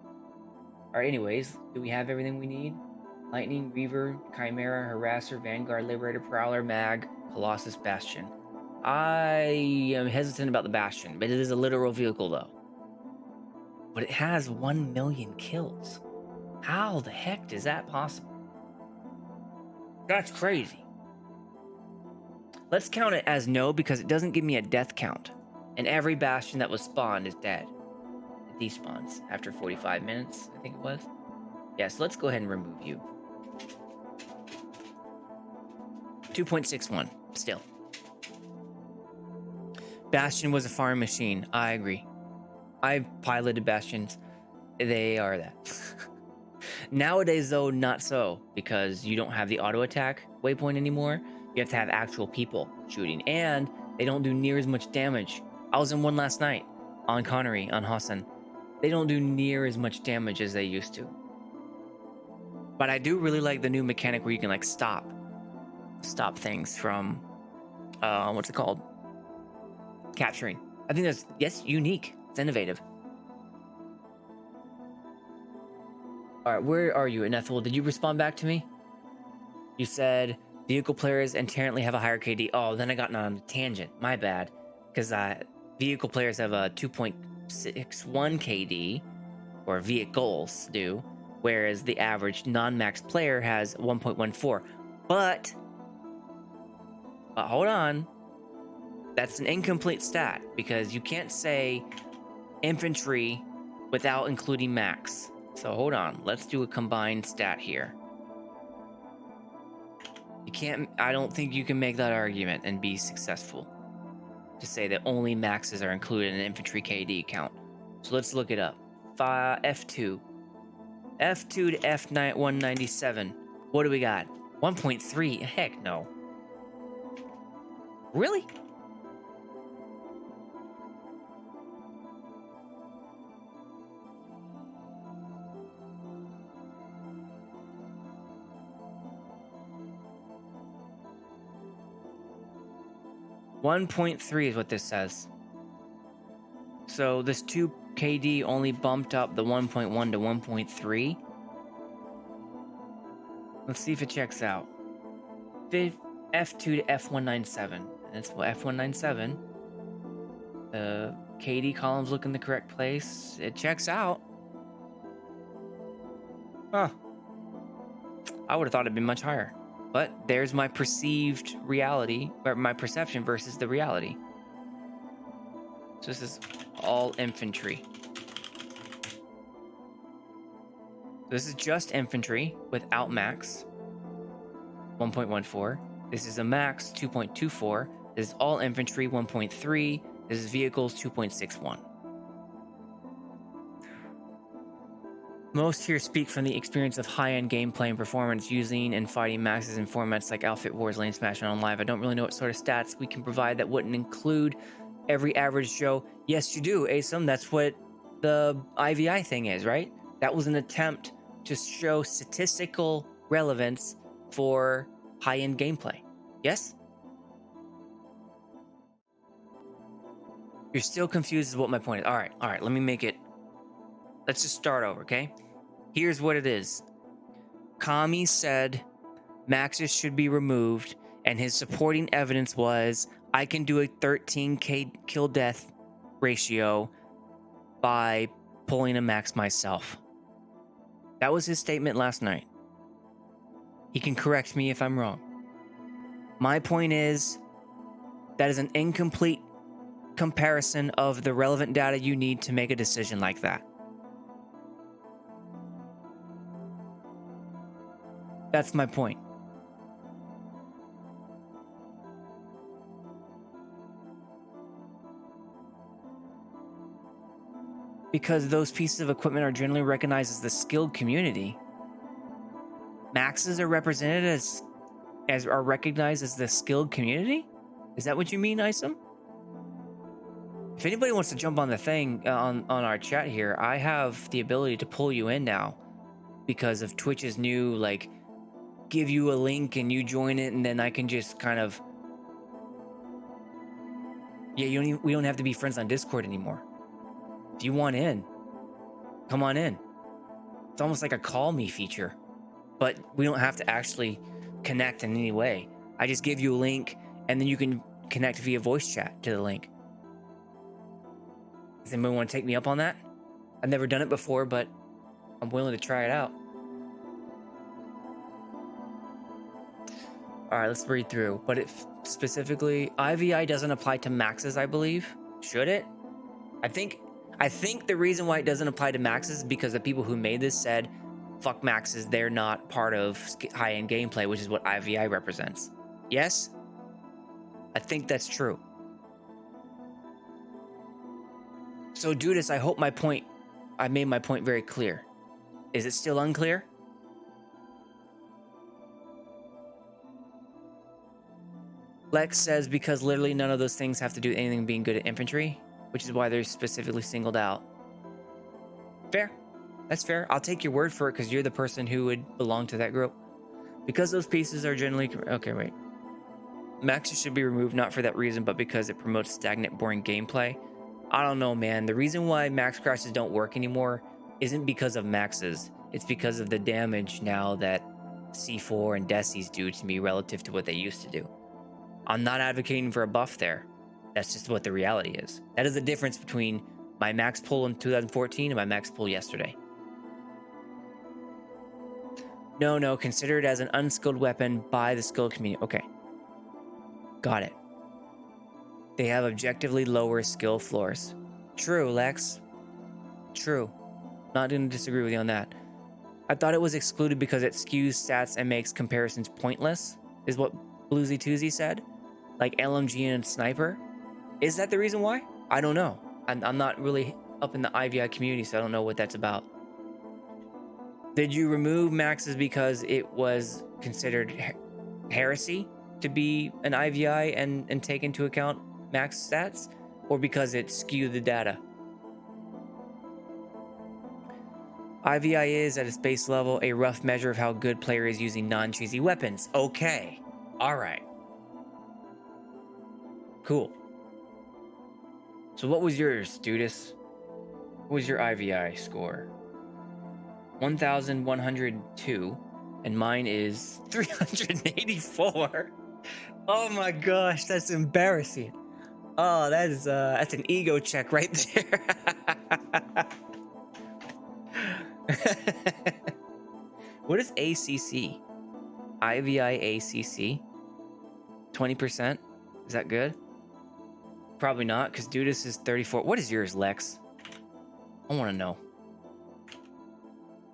S1: All right, anyways, do we have everything we need? Lightning, Reaver, Chimera, Harasser, Vanguard, Liberator, Prowler, Mag, Colossus, Bastion. I am hesitant about the Bastion, but it is a literal vehicle though. But it has 1 million kills. How the heck is that possible? That's crazy. Let's count it as no because it doesn't give me a death count. And every Bastion that was spawned is dead. It despawns after 45 minutes, I think it was. Yeah, so let's go ahead and remove you. 2.61, still. Bastion was a farm machine. I agree. I've piloted Bastions. They are that. Nowadays, though, not so, because you don't have the auto attack waypoint anymore. You have to have actual people shooting, and they don't do near as much damage. I was in one last night on Connery, on Hassan. They don't do near as much damage as they used to. But I do really like the new mechanic where you can like stop things from, what's it called? Capturing. I think that's, yes, unique. It's innovative. All right, where are you, Ineffable? Did you respond back to me? You said vehicle players inherently have a higher KD. Oh, then I got on a tangent. My bad. Because vehicle players have a 2.61 KD, or vehicles do, whereas the average non-max player has 1.14. But hold on. That's an incomplete stat, because you can't say infantry without including max. So hold on, let's do a combined stat here. You can't, I don't think you can make that argument and be successful to say that only maxes are included in an infantry KD count. So let's look it up. F2 to F9 197. What do we got? 1.3? Heck no. Really? .3 is what this says. So this 2 KD only bumped up the 1.1 to 1.3. Let's see if it checks out. F2 to F197. That's what F197. The KD columns look in the correct place. It checks out. Huh. I would have thought it'd been much higher. But there's my perceived reality, or my perception versus the reality. So this is all infantry. This is just infantry without max, 1.14. This is a max, 2.24. This is all infantry, 1.3. This is vehicles, 2.61. Most here speak from the experience of high-end gameplay and performance using and fighting maxes in formats like Outfit Wars, Lane Smash, and On Live. I don't really know what sort of stats we can provide that wouldn't include every average Joe. Yes, you do, Asim. That's what the IVI thing is, right? That was an attempt to show statistical relevance for high-end gameplay. Yes? You're still confused as what my point is. All right, let me make it. Let's just start over, okay? Here's what it is. Cami said maxes should be removed, and his supporting evidence was, I can do a 13k kill death ratio by pulling a max myself. That was his statement last night. He can correct me if I'm wrong. My point is, that is an incomplete comparison of the relevant data you need to make a decision like that. That's my point. Because those pieces of equipment are generally recognized as the skilled community. Maxes are represented as are recognized as the skilled community? Is that what you mean, Isom? If anybody wants to jump on the thing on our chat here, I have the ability to pull you in now because of Twitch's new, like, give you a link and you join it, and then I can just kind of, yeah, we don't have to be friends on Discord anymore. If you want in, come on in. It's almost like a call me feature, but we don't have to actually connect in any way. I just give you a link, and then you can connect via voice chat to the link. Does anybody want to take me up on that? I've never done it before, but I'm willing to try it out. All right, let's read through. But it specifically, IVI doesn't apply to maxes, I believe. Should it? I think the reason why it doesn't apply to maxes is because the people who made this said, fuck maxes, they're not part of high-end gameplay, which is what IVI represents. Yes? I think that's true. So, Dudis, I hope I made my point very clear. Is it still unclear? Lex says, because literally none of those things have to do with anything being good at infantry. which is why they're specifically singled out. Fair. That's fair. I'll take your word for it because you're the person who would belong to that group. Because those pieces are generally... Okay, wait. Maxes should be removed not for that reason, but because it promotes stagnant, boring gameplay. I don't know, man. The reason why max crashes don't work anymore isn't because of maxes. It's because of the damage now that C4 and Desis do to me relative to what they used to do. I'm not advocating for a buff there. That's just what the reality is. That is the difference between my max pull in 2014 and my max pull yesterday. No, consider it as an unskilled weapon by the skilled community. Okay. Got it. They have objectively lower skill floors. True, Lex. True. Not going to disagree with you on that. I thought it was excluded because it skews stats and makes comparisons pointless, is what Bluesy Toozy said. Like LMG and Sniper. Is that the reason why? I don't know. I'm not really up in the IVI community, so I don't know what that's about. Did you remove maxes because it was considered heresy to be an IVI and take into account max stats, or because it skewed the data? IVI is, at its base level, a rough measure of how a good player is using non-cheesy weapons. Okay. All right. Cool. So what was yours, Dudis? What was your IVI score? 1,102, and mine is 384. Oh my gosh, that's embarrassing. Oh, that's an ego check right there. What is ACC? IVI ACC? 20%? Is that good? Probably not, because Dudis is 34. What is yours, Lex? I want to know.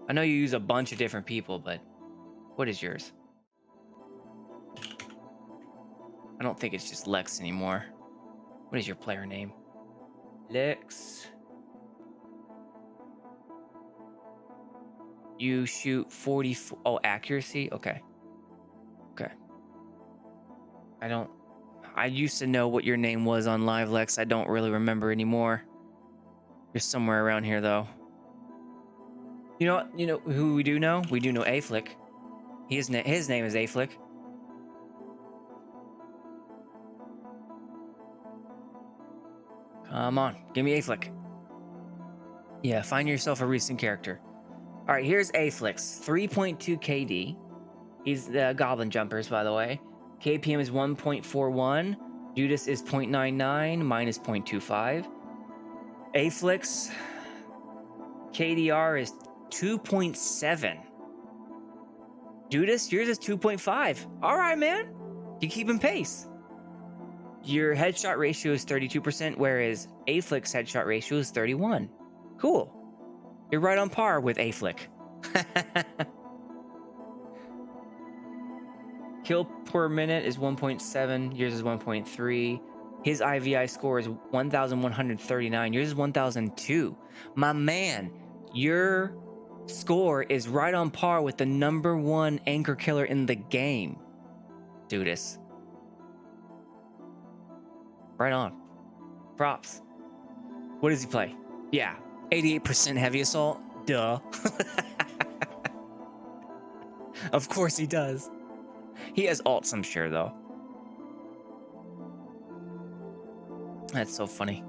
S1: I know you use a bunch of different people, but what is yours? I don't think it's just Lex anymore. What is your player name? Lex. You shoot 44. Oh, accuracy? Okay. Okay. I used to know what your name was on Live, Lex. I don't really remember anymore. You're somewhere around here, though. You know who we do know? We do know Aeflic. His name is Aeflic. Come on, give me Aeflic. Yeah, find yourself a recent character. All right, here's Aeflic's 3.2 KD. He's the Goblin Jumpers, by the way. KPM is 1.41. Dudis is 0.99. Mine is 0.25. Aeflic's KDR is 2.7. Dudis, yours is 2.5. All right, man. You're keeping pace. Your headshot ratio is 32%, whereas Aeflic's headshot ratio is 31. Cool. You're right on par with Aeflic. Kill per minute is 1.7. Yours is 1.3. His IVI score is 1,139. Yours is 1,002. My man, your score is right on par with the #1 anchor killer in the game, Dudis. Right on. Props. What does he play? Yeah, 88% heavy assault. Duh. Of course he does. He has alts, I'm sure, though. That's so funny.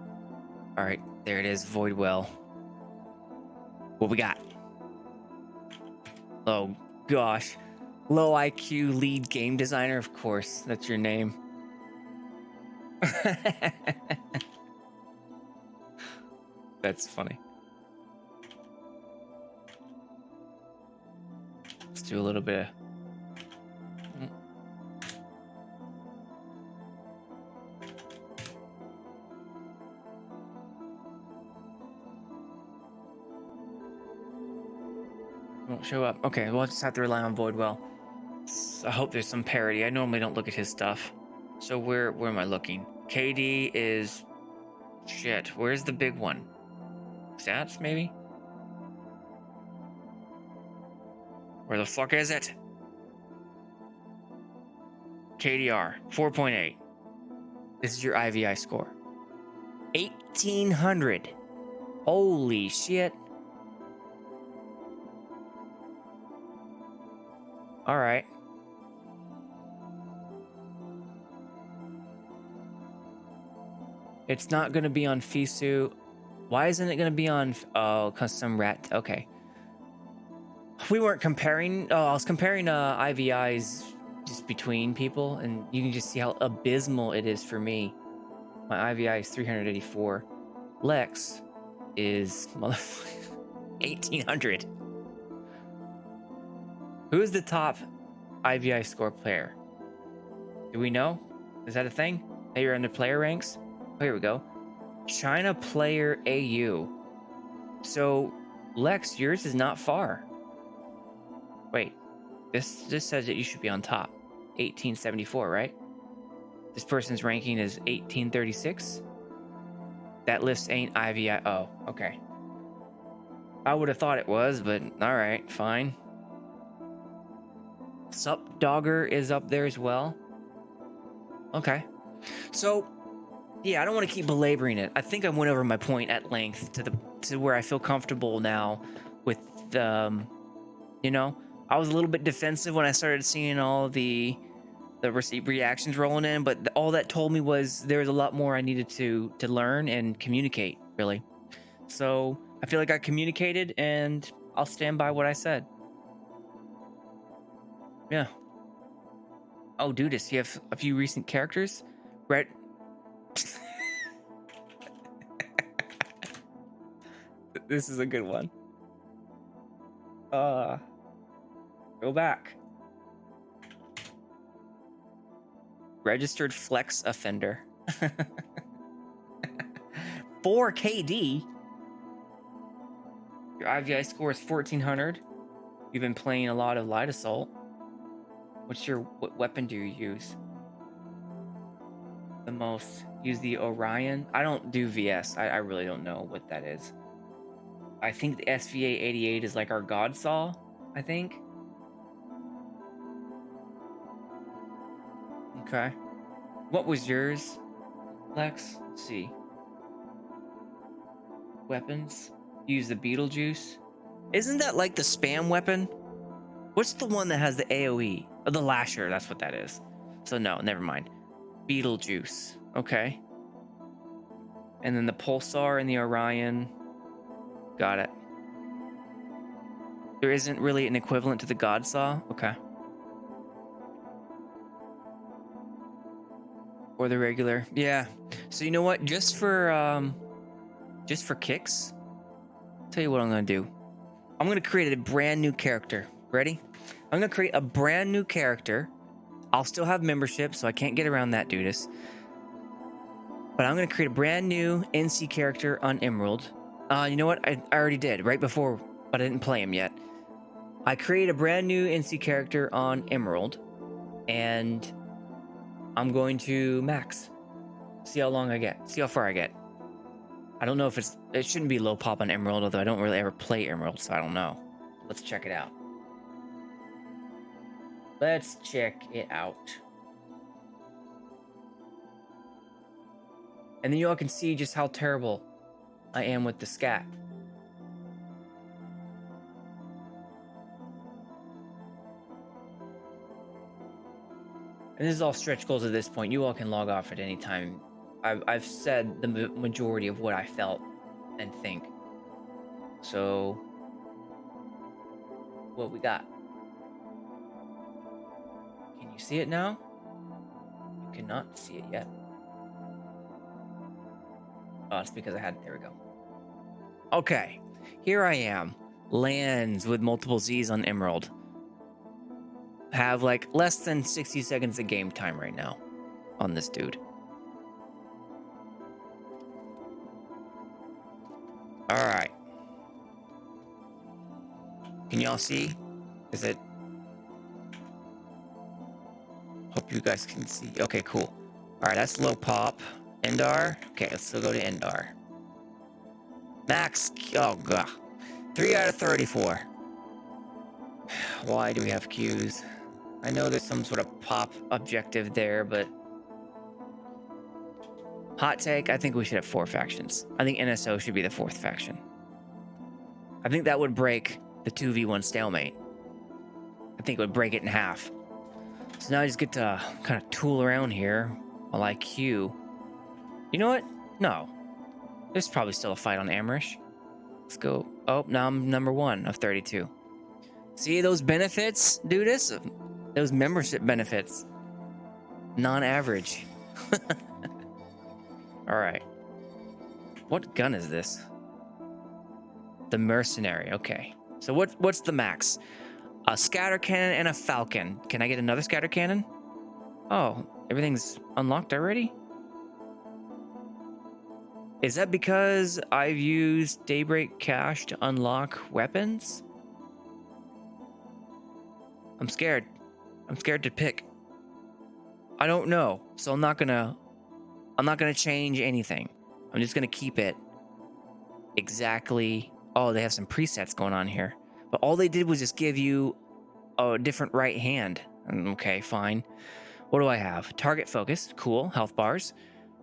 S1: All right, there it is. Voidwell. What we got? Oh, gosh. Low IQ lead game designer. Of course, that's your name. That's funny. Let's do a little bit of... Won't show up. Okay, we'll just have to rely on Voidwell. I hope there's some parity. I normally don't look at his stuff. So where am I looking? KD is... Shit, where's the big one? Stats, maybe? Where the fuck is it? KDR, 4.8. This is your IVI score. 1800. Holy shit. All right. It's not going to be on Fisu. Why isn't it going to be on... Oh, custom rat. Okay. We weren't comparing... Oh, I was comparing IVIs just between people, and you can just see how abysmal it is for me. My IVI is 384. Lex is 1800. Who is the top IVI score player? Do we know? Is that a thing? Hey, you're in the player ranks? Oh, here we go. China player AU. So, Lex, yours is not far. Wait, this says that you should be on top. 1874, right? This person's ranking is 1836. That list ain't IVI. Oh, okay. I would have thought it was, but all right, fine. Sup Dogger is up there as well. Okay. So, yeah, I don't want to keep belaboring it. I think I went over my point at length to where I feel comfortable now with you know, I was a little bit defensive when I started seeing all the reactions rolling in, but all that told me was there was a lot more I needed to learn and communicate, really. So I feel like I communicated, and I'll stand by what I said. Yeah. Oh, Dudis, you have a few recent characters? Right. This is a good one. Go back. Registered flex offender. 4 KD. Your IVI score is 1400. You've been playing a lot of light assault. What weapon do you use the most? Use the Orion. I don't do VS. I really don't know what that is. I think the SVA 88 is like our God Saw, I think. Okay. What was yours, Lex? Let's see. Weapons. Use the Beetlejuice. Isn't that like the spam weapon? What's the one that has the AoE? Oh, the Lasher, that's what that is. So no, never mind. Beetlejuice. Okay. And then the Pulsar and the Orion. Got it. There isn't really an equivalent to the Godsaw? Okay. Or the regular. Yeah. So you know what? Just for kicks, I'll tell you what I'm gonna do. I'm gonna create a brand new character. Ready? I'm gonna create a brand new character. I'll still have membership, so I can't get around that, Dudis. But I'm gonna create a brand new NC character on Emerald. You know what? I already did right before, but I didn't play him yet. I create a brand new NC character on Emerald, and I'm going to max. See how long I get. See how far I get. I don't know if it shouldn't be low pop on Emerald, although I don't really ever play Emerald, so I don't know. Let's check it out. Let's check it out. And then you all can see just how terrible I am with the scat. And this is all stretch goals at this point. You all can log off at any time. I've said the majority of what I felt and think. So, what we got? Can you see it now? You cannot see it yet. Oh, it's because there we go. Okay, here I am. Lands with multiple Z's on Emerald. Have like less than 60 seconds of game time right now on this dude. All right. Can y'all see? Is it? Hope you guys can see. Okay, cool. All right, that's low pop. Endar. Okay, let's still go to Endar. Max. Oh, God. 3 out of 34. Why do we have Qs? I know there's some sort of pop objective there, but... Hot take, I think we should have 4 factions. I think NSO should be the 4th faction. I think that would break the 2v1 stalemate. I think it would break it in half. So now I just get to kind of tool around here while I queue. You know what? No. There's probably still a fight on Amrish. Let's go. Oh, now I'm number 1 of 32. See those benefits, Dudis? Those membership benefits. Non-average. All right. What gun is this? The mercenary. Okay. So what's the max? A scatter cannon and a falcon. Can I get another scatter cannon? Oh, everything's unlocked already? Is that because I've used Daybreak Cache to unlock weapons? I'm scared. I'm scared to pick. I don't know. So I'm not gonna change anything. I'm just gonna keep it exactly. Oh, they have some presets going on here. But all they did was just give you a different right hand. Okay, fine. What do I have? Target focus. Cool. Health bars.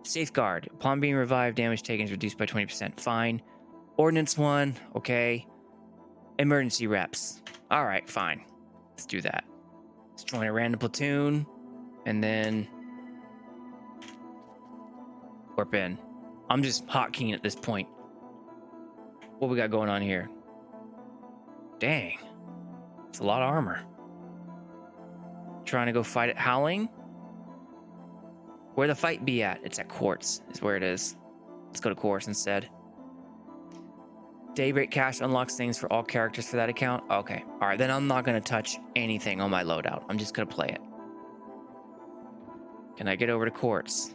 S1: Safeguard. Upon being revived, damage taken is reduced by 20%. Fine. Ordnance 1. Okay. Emergency reps. All right, fine. Let's do that. Let's join a random platoon. And then warp in. I'm just hotkeying at this point. What we got going on here? Dang. It's a lot of armor. Trying to go fight at Howling. Where the fight be at? It's at Quartz, is where it is. Let's go to Quartz instead. Daybreak Cache unlocks things for all characters for that account. Okay. All right, then I'm not going to touch anything on my loadout. I'm just going to play it. Can I get over to Quartz?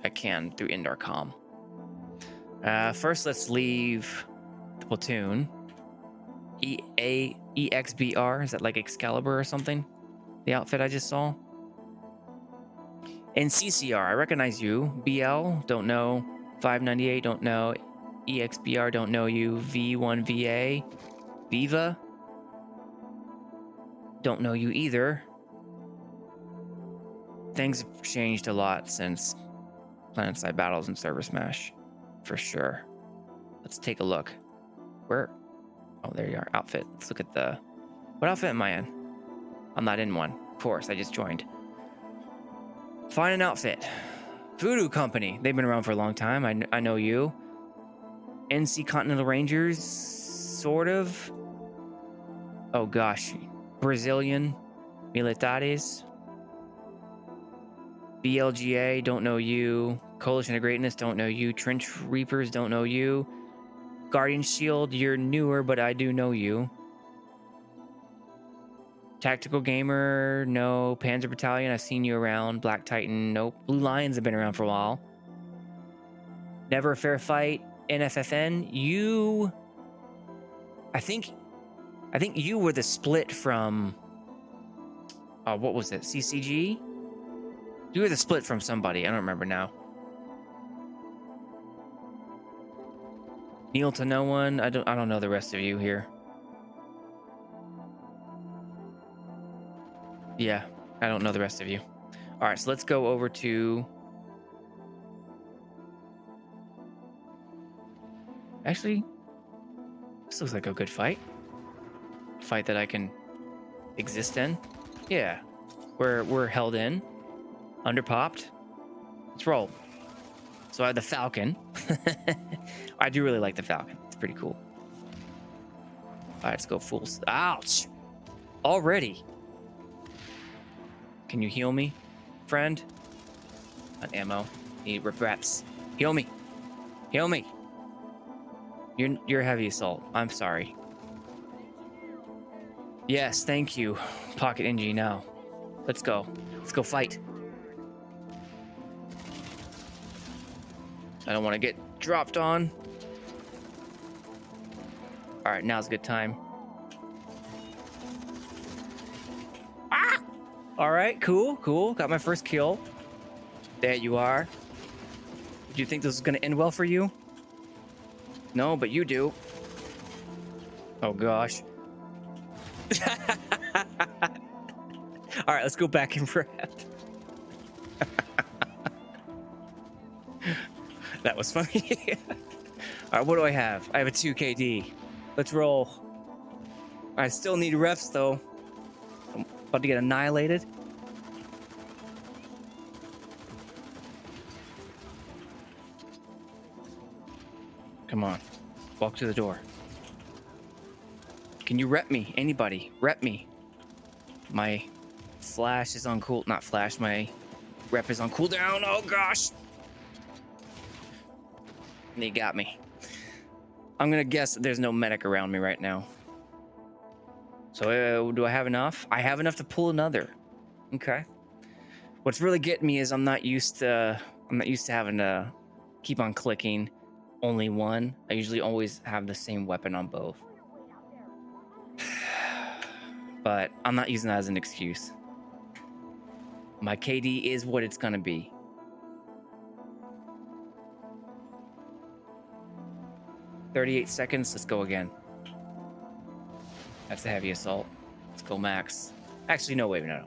S1: I can through indoor comm. First, let's leave the platoon. EXBR, is that like Excalibur or something? The outfit I just saw. And CCR, I recognize you. BL, don't know. 598, don't know. EXBR, don't know you. V1VA, Viva, don't know you either. Things have changed a lot since PlanetSide Battles and Server Smash, for sure. Let's take a look. Where? Oh, there you are. Outfit. Let's look at the... What outfit am I in? I'm not in one. Of course, I just joined. Find an outfit. Voodoo Company. They've been around for a long time. I know you. NC Continental Rangers, sort of. Oh, gosh. Brazilian Militares. BLGA, don't know you. Coalition of Greatness, don't know you. Trench Reapers, don't know you. Guardian Shield, you're newer, but I do know you. Tactical Gamer, no. Panzer Battalion, I've seen you around. Black Titan, nope. Blue Lions have been around for a while. Never a Fair Fight, NFFN, you... I think you were the split from... what was it? CCG? You were the split from somebody. I don't remember now. Kneel to no one. I don't know the rest of you here. Yeah, I don't know the rest of you. All right, so let's go over to... Actually, this looks like a good fight. Fight that I can exist in. Yeah, we're held in, underpopped. Let's roll. So I have the Falcon. I do really like the Falcon. It's pretty cool. All right, let's go full... Ouch! Already. Can you heal me, friend? Not ammo. Need reps. Heal me. Heal me. You're heavy assault. I'm sorry. Yes, thank you. Pocket NG now. Let's go. Let's go fight. I don't want to get dropped on. All right, now's a good time. Ah! All right, cool, cool. Got my first kill. There you are. Did you think this was going to end well for you? No, but you do. Oh, gosh. All right, let's go back and prep. That was funny. All right, what do I have? I have a 2 KD. Let's roll. I still need refs though. I'm about to get annihilated. Come on, walk to the door. Can you rep me? Anybody, rep me. My flash is on cool, not flash, my rep is on cooldown. Oh gosh. And they got me. I'm gonna guess that there's no medic around me right now. So do I have enough? I have enough to pull another. Okay. What's really getting me is I'm not used to having to keep on clicking only one. I usually always have the same weapon on both. But I'm not using that as an excuse. My KD is what it's gonna be. "38 seconds, let's go again. That's a heavy assault. Let's go max. Actually, no, wait, no.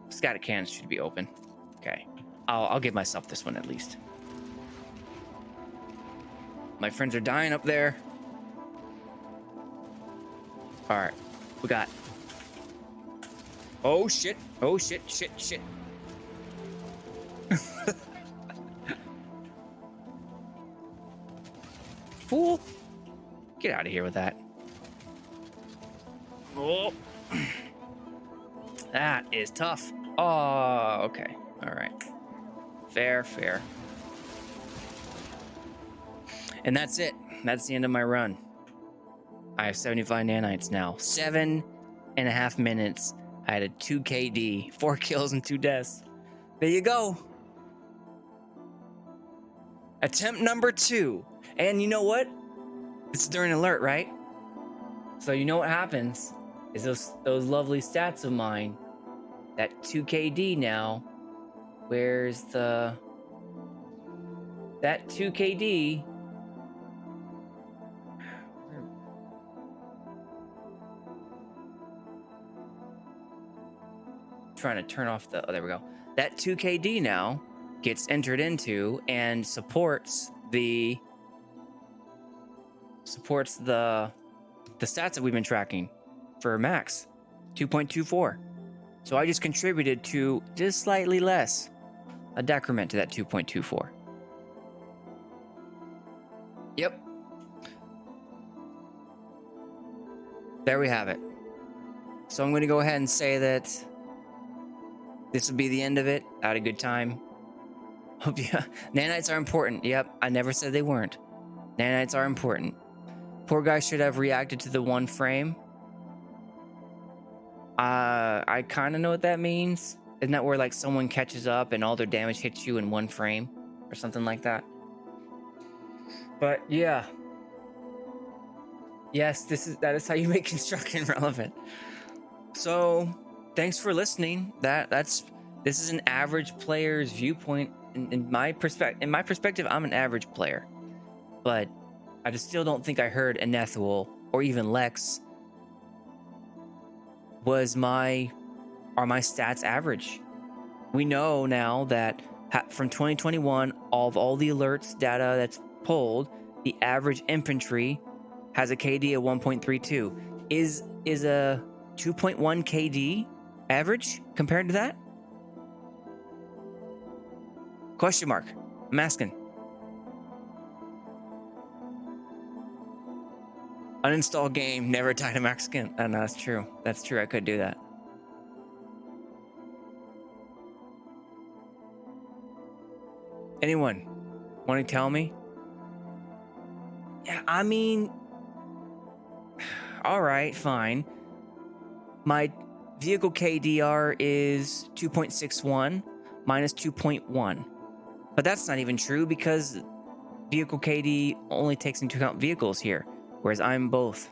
S1: Static cannons should be open. Okay, I'll give myself this one at least. My friends are dying up there. All right, we got. Oh shit! Oh shit! Shit! Shit! Fool! Get out of here with that. Oh, that is tough. Oh, okay. All right. Fair, fair. And that's it. That's the end of my run. I have 75 nanites now. 7.5 minutes. I had a 2 KD, 4 kills and 2 deaths. There you go. Attempt number 2. And you know what? It's during alert, right? So you know what happens is those lovely stats of mine, that 2 KD now, where's that 2 KD? Trying to turn off the, oh, there we go. That 2 KD now gets entered into and supports the stats that we've been tracking for max 2.24. So I just contributed to just slightly less, a decrement to that 2.24. Yep. There we have it. So I'm going to go ahead and say that this will be the end of it. I had a good time. Hope you. Nanites are important. Yep, I never said they weren't. Nanites are important. Poor guy should have reacted to the 1 frame. I kind of know what that means. Isn't that where like someone catches up and all their damage hits you in 1 frame or something like that? But yeah. Yes, that is how you make construction relevant. So thanks for listening. This is an average player's viewpoint. In my perspective, I'm an average player, but I just still don't think I heard Anethul or even Lex. Are my stats average? We know now that from 2021, all the alerts data that's pulled, the average infantry has a KD of 1.32. Is a 2.1 KD average compared to that? Question mark. I'm asking. Uninstall game, never tie to max skin. No, that's true. That's true. I could do that. Anyone want to tell me? Yeah, I mean, all right, fine. My vehicle KDR is 2.61 minus 2.1. But that's not even true because vehicle KD only takes into account vehicles here, whereas I'm both.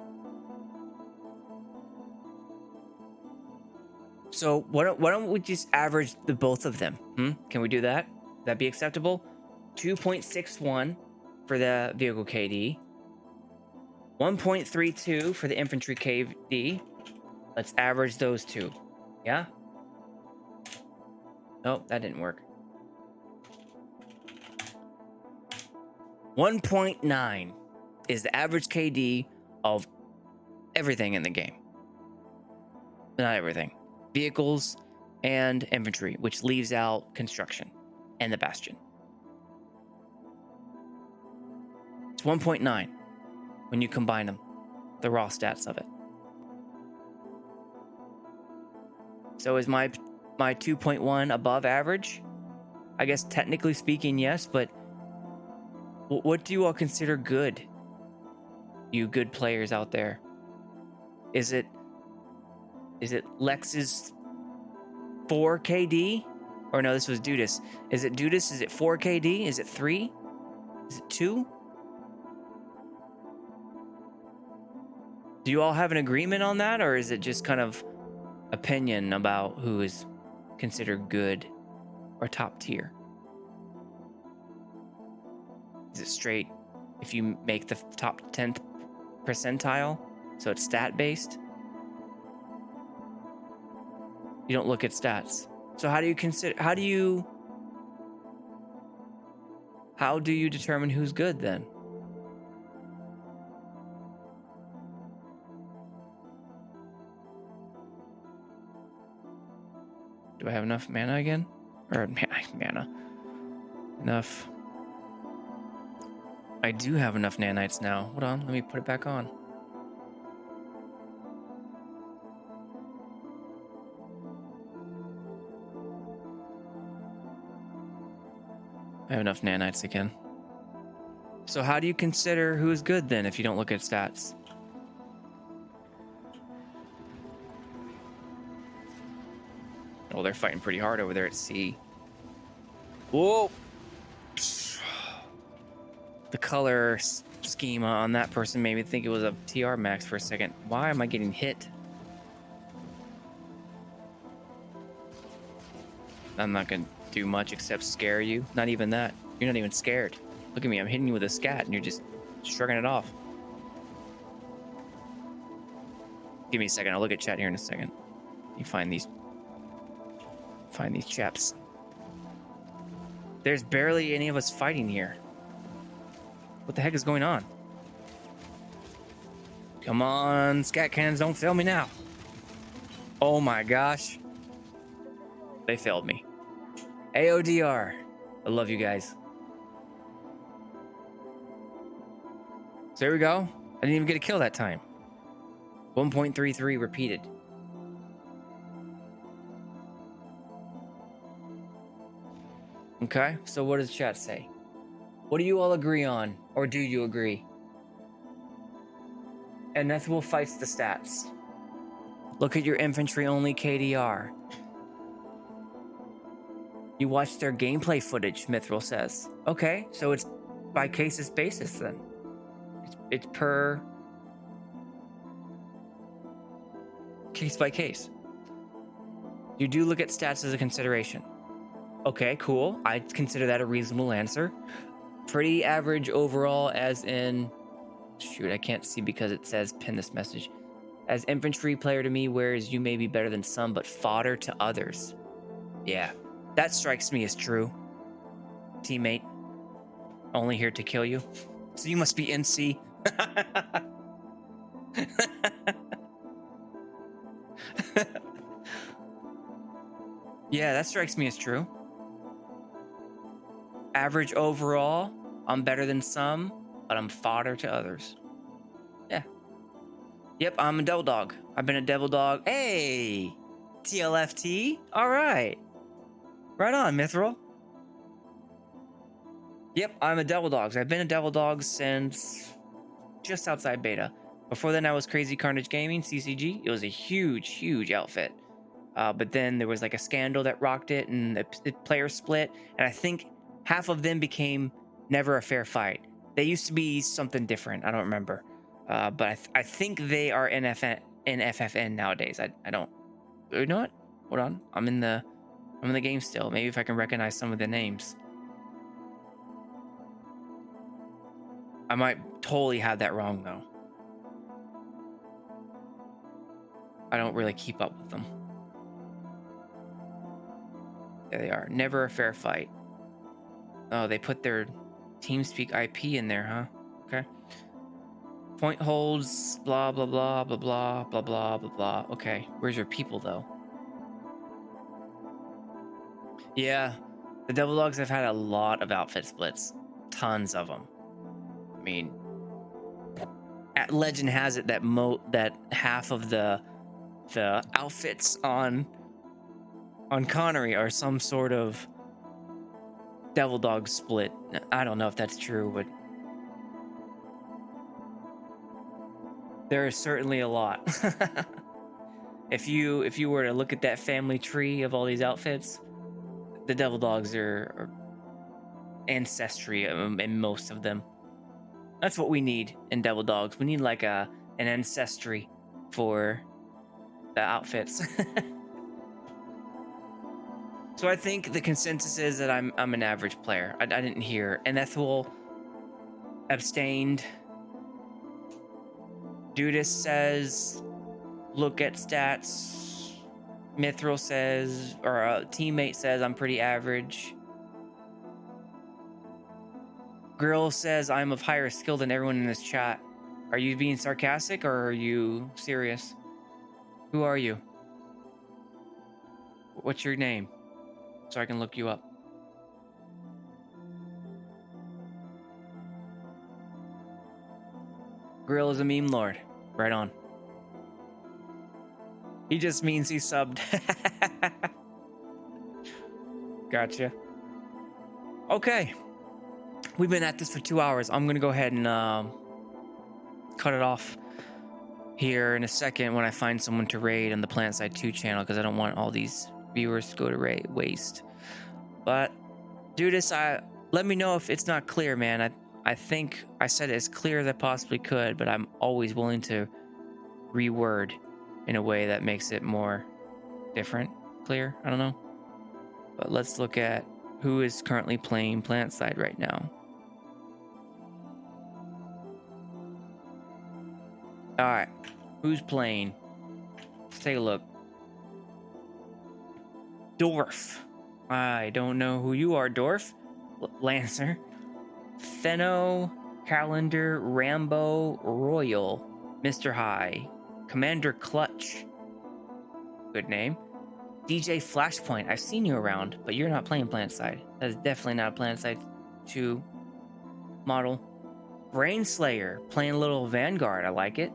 S1: So why don't we just average the both of them? Can we do that? Would that be acceptable? 2.61 for the vehicle KD, 1.32 for the infantry KD. Let's average those two. Yeah? Nope, that didn't work. 1.9 is the average KD of everything in the game. Not everything. Vehicles and infantry, which leaves out construction and the bastion. It's 1.9 when you combine them, the raw stats of it. So is my 2.1 above average? I guess technically speaking, yes, but what do you all consider good? You good players out there. Is it Lex's 4 KD? Or no, this was Dudis. Is it Dudis? Is it 4 KD? Is it 3? Is it 2? Do you all have an agreement on that, or is it just kind of opinion about who is considered good or top tier? Is it straight if you make the top 10th percentile, so it's stat based? You don't look at stats. So how do you determine who's good then? Do I have enough mana again? Or mana. Enough. I do have enough nanites now. Hold on, let me put it back on. I have enough nanites again. So how do you consider who's good then if you don't look at stats? Oh, they're fighting pretty hard over there at C. Whoa! The color schema on that person made me think it was a TR max for a second. Why am I getting hit? I'm not gonna do much except scare you. Not even that. You're not even scared. Look at me, I'm hitting you with a scat and you're just shrugging it off. Give me a second, I'll look at chat here in a second. You find these chaps. There's barely any of us fighting here. What the heck is going on? Come on, scat cannons, don't fail me now. Oh my gosh. They failed me. AODR. I love you guys. So there we go. I didn't even get a kill that time. 1.33 repeated. Okay, so what does chat say? What do you all agree on? Or do you agree? And that's what fights the stats. Look at your infantry only KDR. You watch their gameplay footage, Mithril says. Okay, so it's by cases basis then. It's per case by case. You do look at stats as a consideration. Okay, cool. I consider that a reasonable answer. Pretty average overall, as in... Shoot, I can't see because it says pin this message. As infantry player to me, whereas you may be better than some, but fodder to others. Yeah, that strikes me as true. Teammate. Only here to kill you. So you must be NC. Yeah, that strikes me as true. Average overall, I'm better than some, but I'm fodder to others. Yeah. Yep, I'm a devil dog. I've been a devil dog. Hey! TLFT? Alright. Right on, Mithril. Yep, I'm a devil dog. I've been a devil dog since just outside beta. Before then, I was Crazy Carnage Gaming, CCG. It was a huge, huge outfit. But then there was like a scandal that rocked it, and the players split. And I think half of them became Never a Fair Fight. They used to be something different. I don't remember. But I think they are NFFN nowadays. I don't. You know what? Hold on. I'm in the game still. Maybe if I can recognize some of the names. I might totally have that wrong though. I don't really keep up with them. There they are. Never a Fair Fight. Oh, they put their TeamSpeak IP in there, huh? Okay. Point holds, blah, blah, blah, blah, blah, blah, blah, blah, blah. Okay, where's your people, though? Yeah, the Devil Dogs have had a lot of outfit splits. Tons of them. I mean, legend has it that that half of the outfits on Connery are some sort of Devil Dog split. I don't know if that's true, but there is certainly a lot. If you were to look at that family tree of all these outfits, the Devil Dogs are ancestry in most of them. That's what we need in Devil Dogs. We need like an ancestry for the outfits. So I think the consensus is that I'm an average player. I didn't hear. Enethul abstained. Dudis says, look at stats. Mithril says, or a teammate says, I'm pretty average. Grill says, I'm of higher skill than everyone in this chat. Are you being sarcastic or are you serious? Who are you? What's your name? So I can look you up. Grill is a meme lord. Right on. He just means he subbed. Gotcha. Okay. We've been at this for 2 hours. I'm going to go ahead and cut it off here in a second when I find someone to raid on the PlanetSide 2 channel, because I don't want all these viewers to go to waste. But Dudis, let me know if it's not clear, man. I think I said it as clear as I possibly could, but I'm always willing to reword in a way that makes it more different, clear. I don't know. But let's look at who is currently playing PlanetSide right now. All right, who's playing? Let's take a look. Dorf. I don't know who you are, Dorf. Lancer. Fenno, Calendar, Rambo, Royal, Mr. High, Commander Clutch. Good name. DJ Flashpoint. I've seen you around, but you're not playing PlanetSide. That is definitely not a PlanetSide 2 model. Brainslayer, playing a little Vanguard. I like it.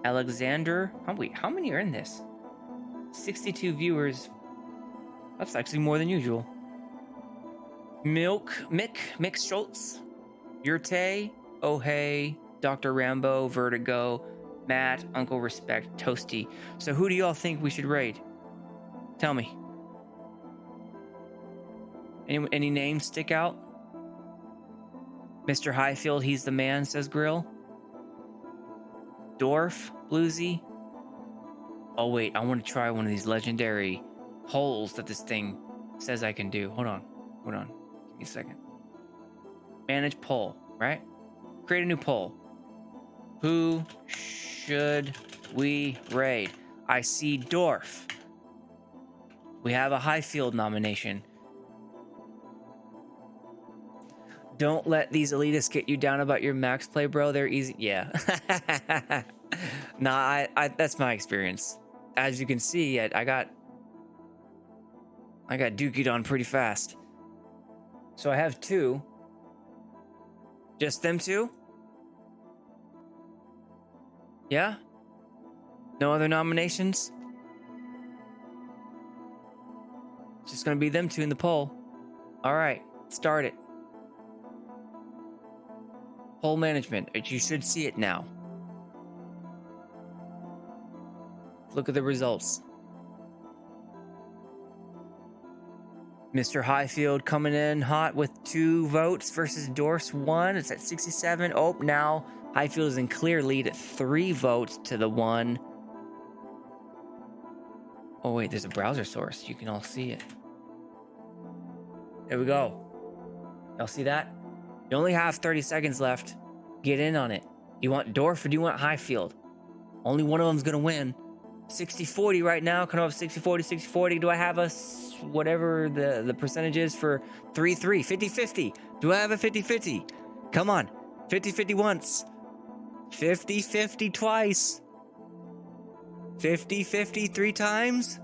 S1: Alexander. Wait, how many are in this? 62 viewers. That's actually more than usual. Mick Schultz, Yurte, Oh Hey, Dr. Rambo, Vertigo, Matt, Uncle Respect, Toasty. So who do y'all think we should raid? Tell me. Any names stick out? Mr. Highfield, he's the man, says Grill. Dorf, Bluesy. Oh wait, I want to try one of these legendary polls that this thing says I can do. Hold on. Give me a second. Manage poll, right? Create a new poll. Who should we raid? I see Dorf. We have a Highfield nomination. Don't let these elitists get you down about your max play, bro. They're easy. Yeah. Nah, I that's my experience. As you can see, I got dookied on pretty fast. So I have two. Just them two? Yeah? No other nominations? It's just gonna be them two in the poll. Alright, start it. Poll management. You should see it now. Look at the results. Mr. Highfield coming in hot with 2 votes versus Dorf's 1. It's at 67. Oh, now Highfield is in clear lead at 3 votes to the 1. Oh, wait, there's a browser source. You can all see it. There we go. Y'all see that? You only have 30 seconds left. Get in on it. You want Dorf or do you want Highfield? Only one of them's going to win. 60-40 right now. Kind of 60-40, 60-40. Do I have a whatever the percentage is for 3-3? 50-50. Do I have a 50-50? Come on. 50-50 once. 50-50 twice. 50-50 3 times.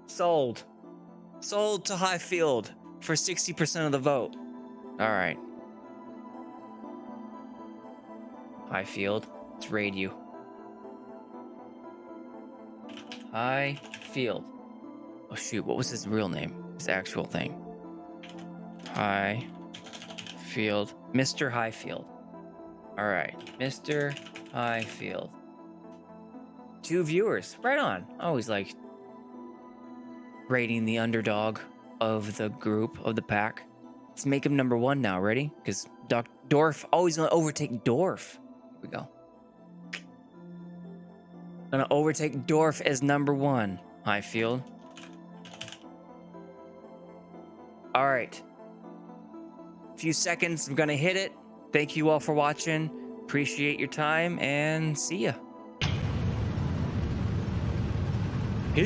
S1: Sold. Sold to Highfield for 60% of the vote. All right. Highfield, let's raid you. Highfield. Oh shoot, what was his real name? His actual thing. Highfield. Mr. Highfield. All right, Mr. Highfield. 2 viewers. Right on. I always like rating the underdog of the group, of the pack. Let's make him number 1 now. Ready? Because Dorf always gonna overtake Dorf. Here we go. Gonna overtake Dorf as number 1. Highfield. All right. Few seconds. I'm gonna hit it. Thank you all for watching. Appreciate your time and see ya.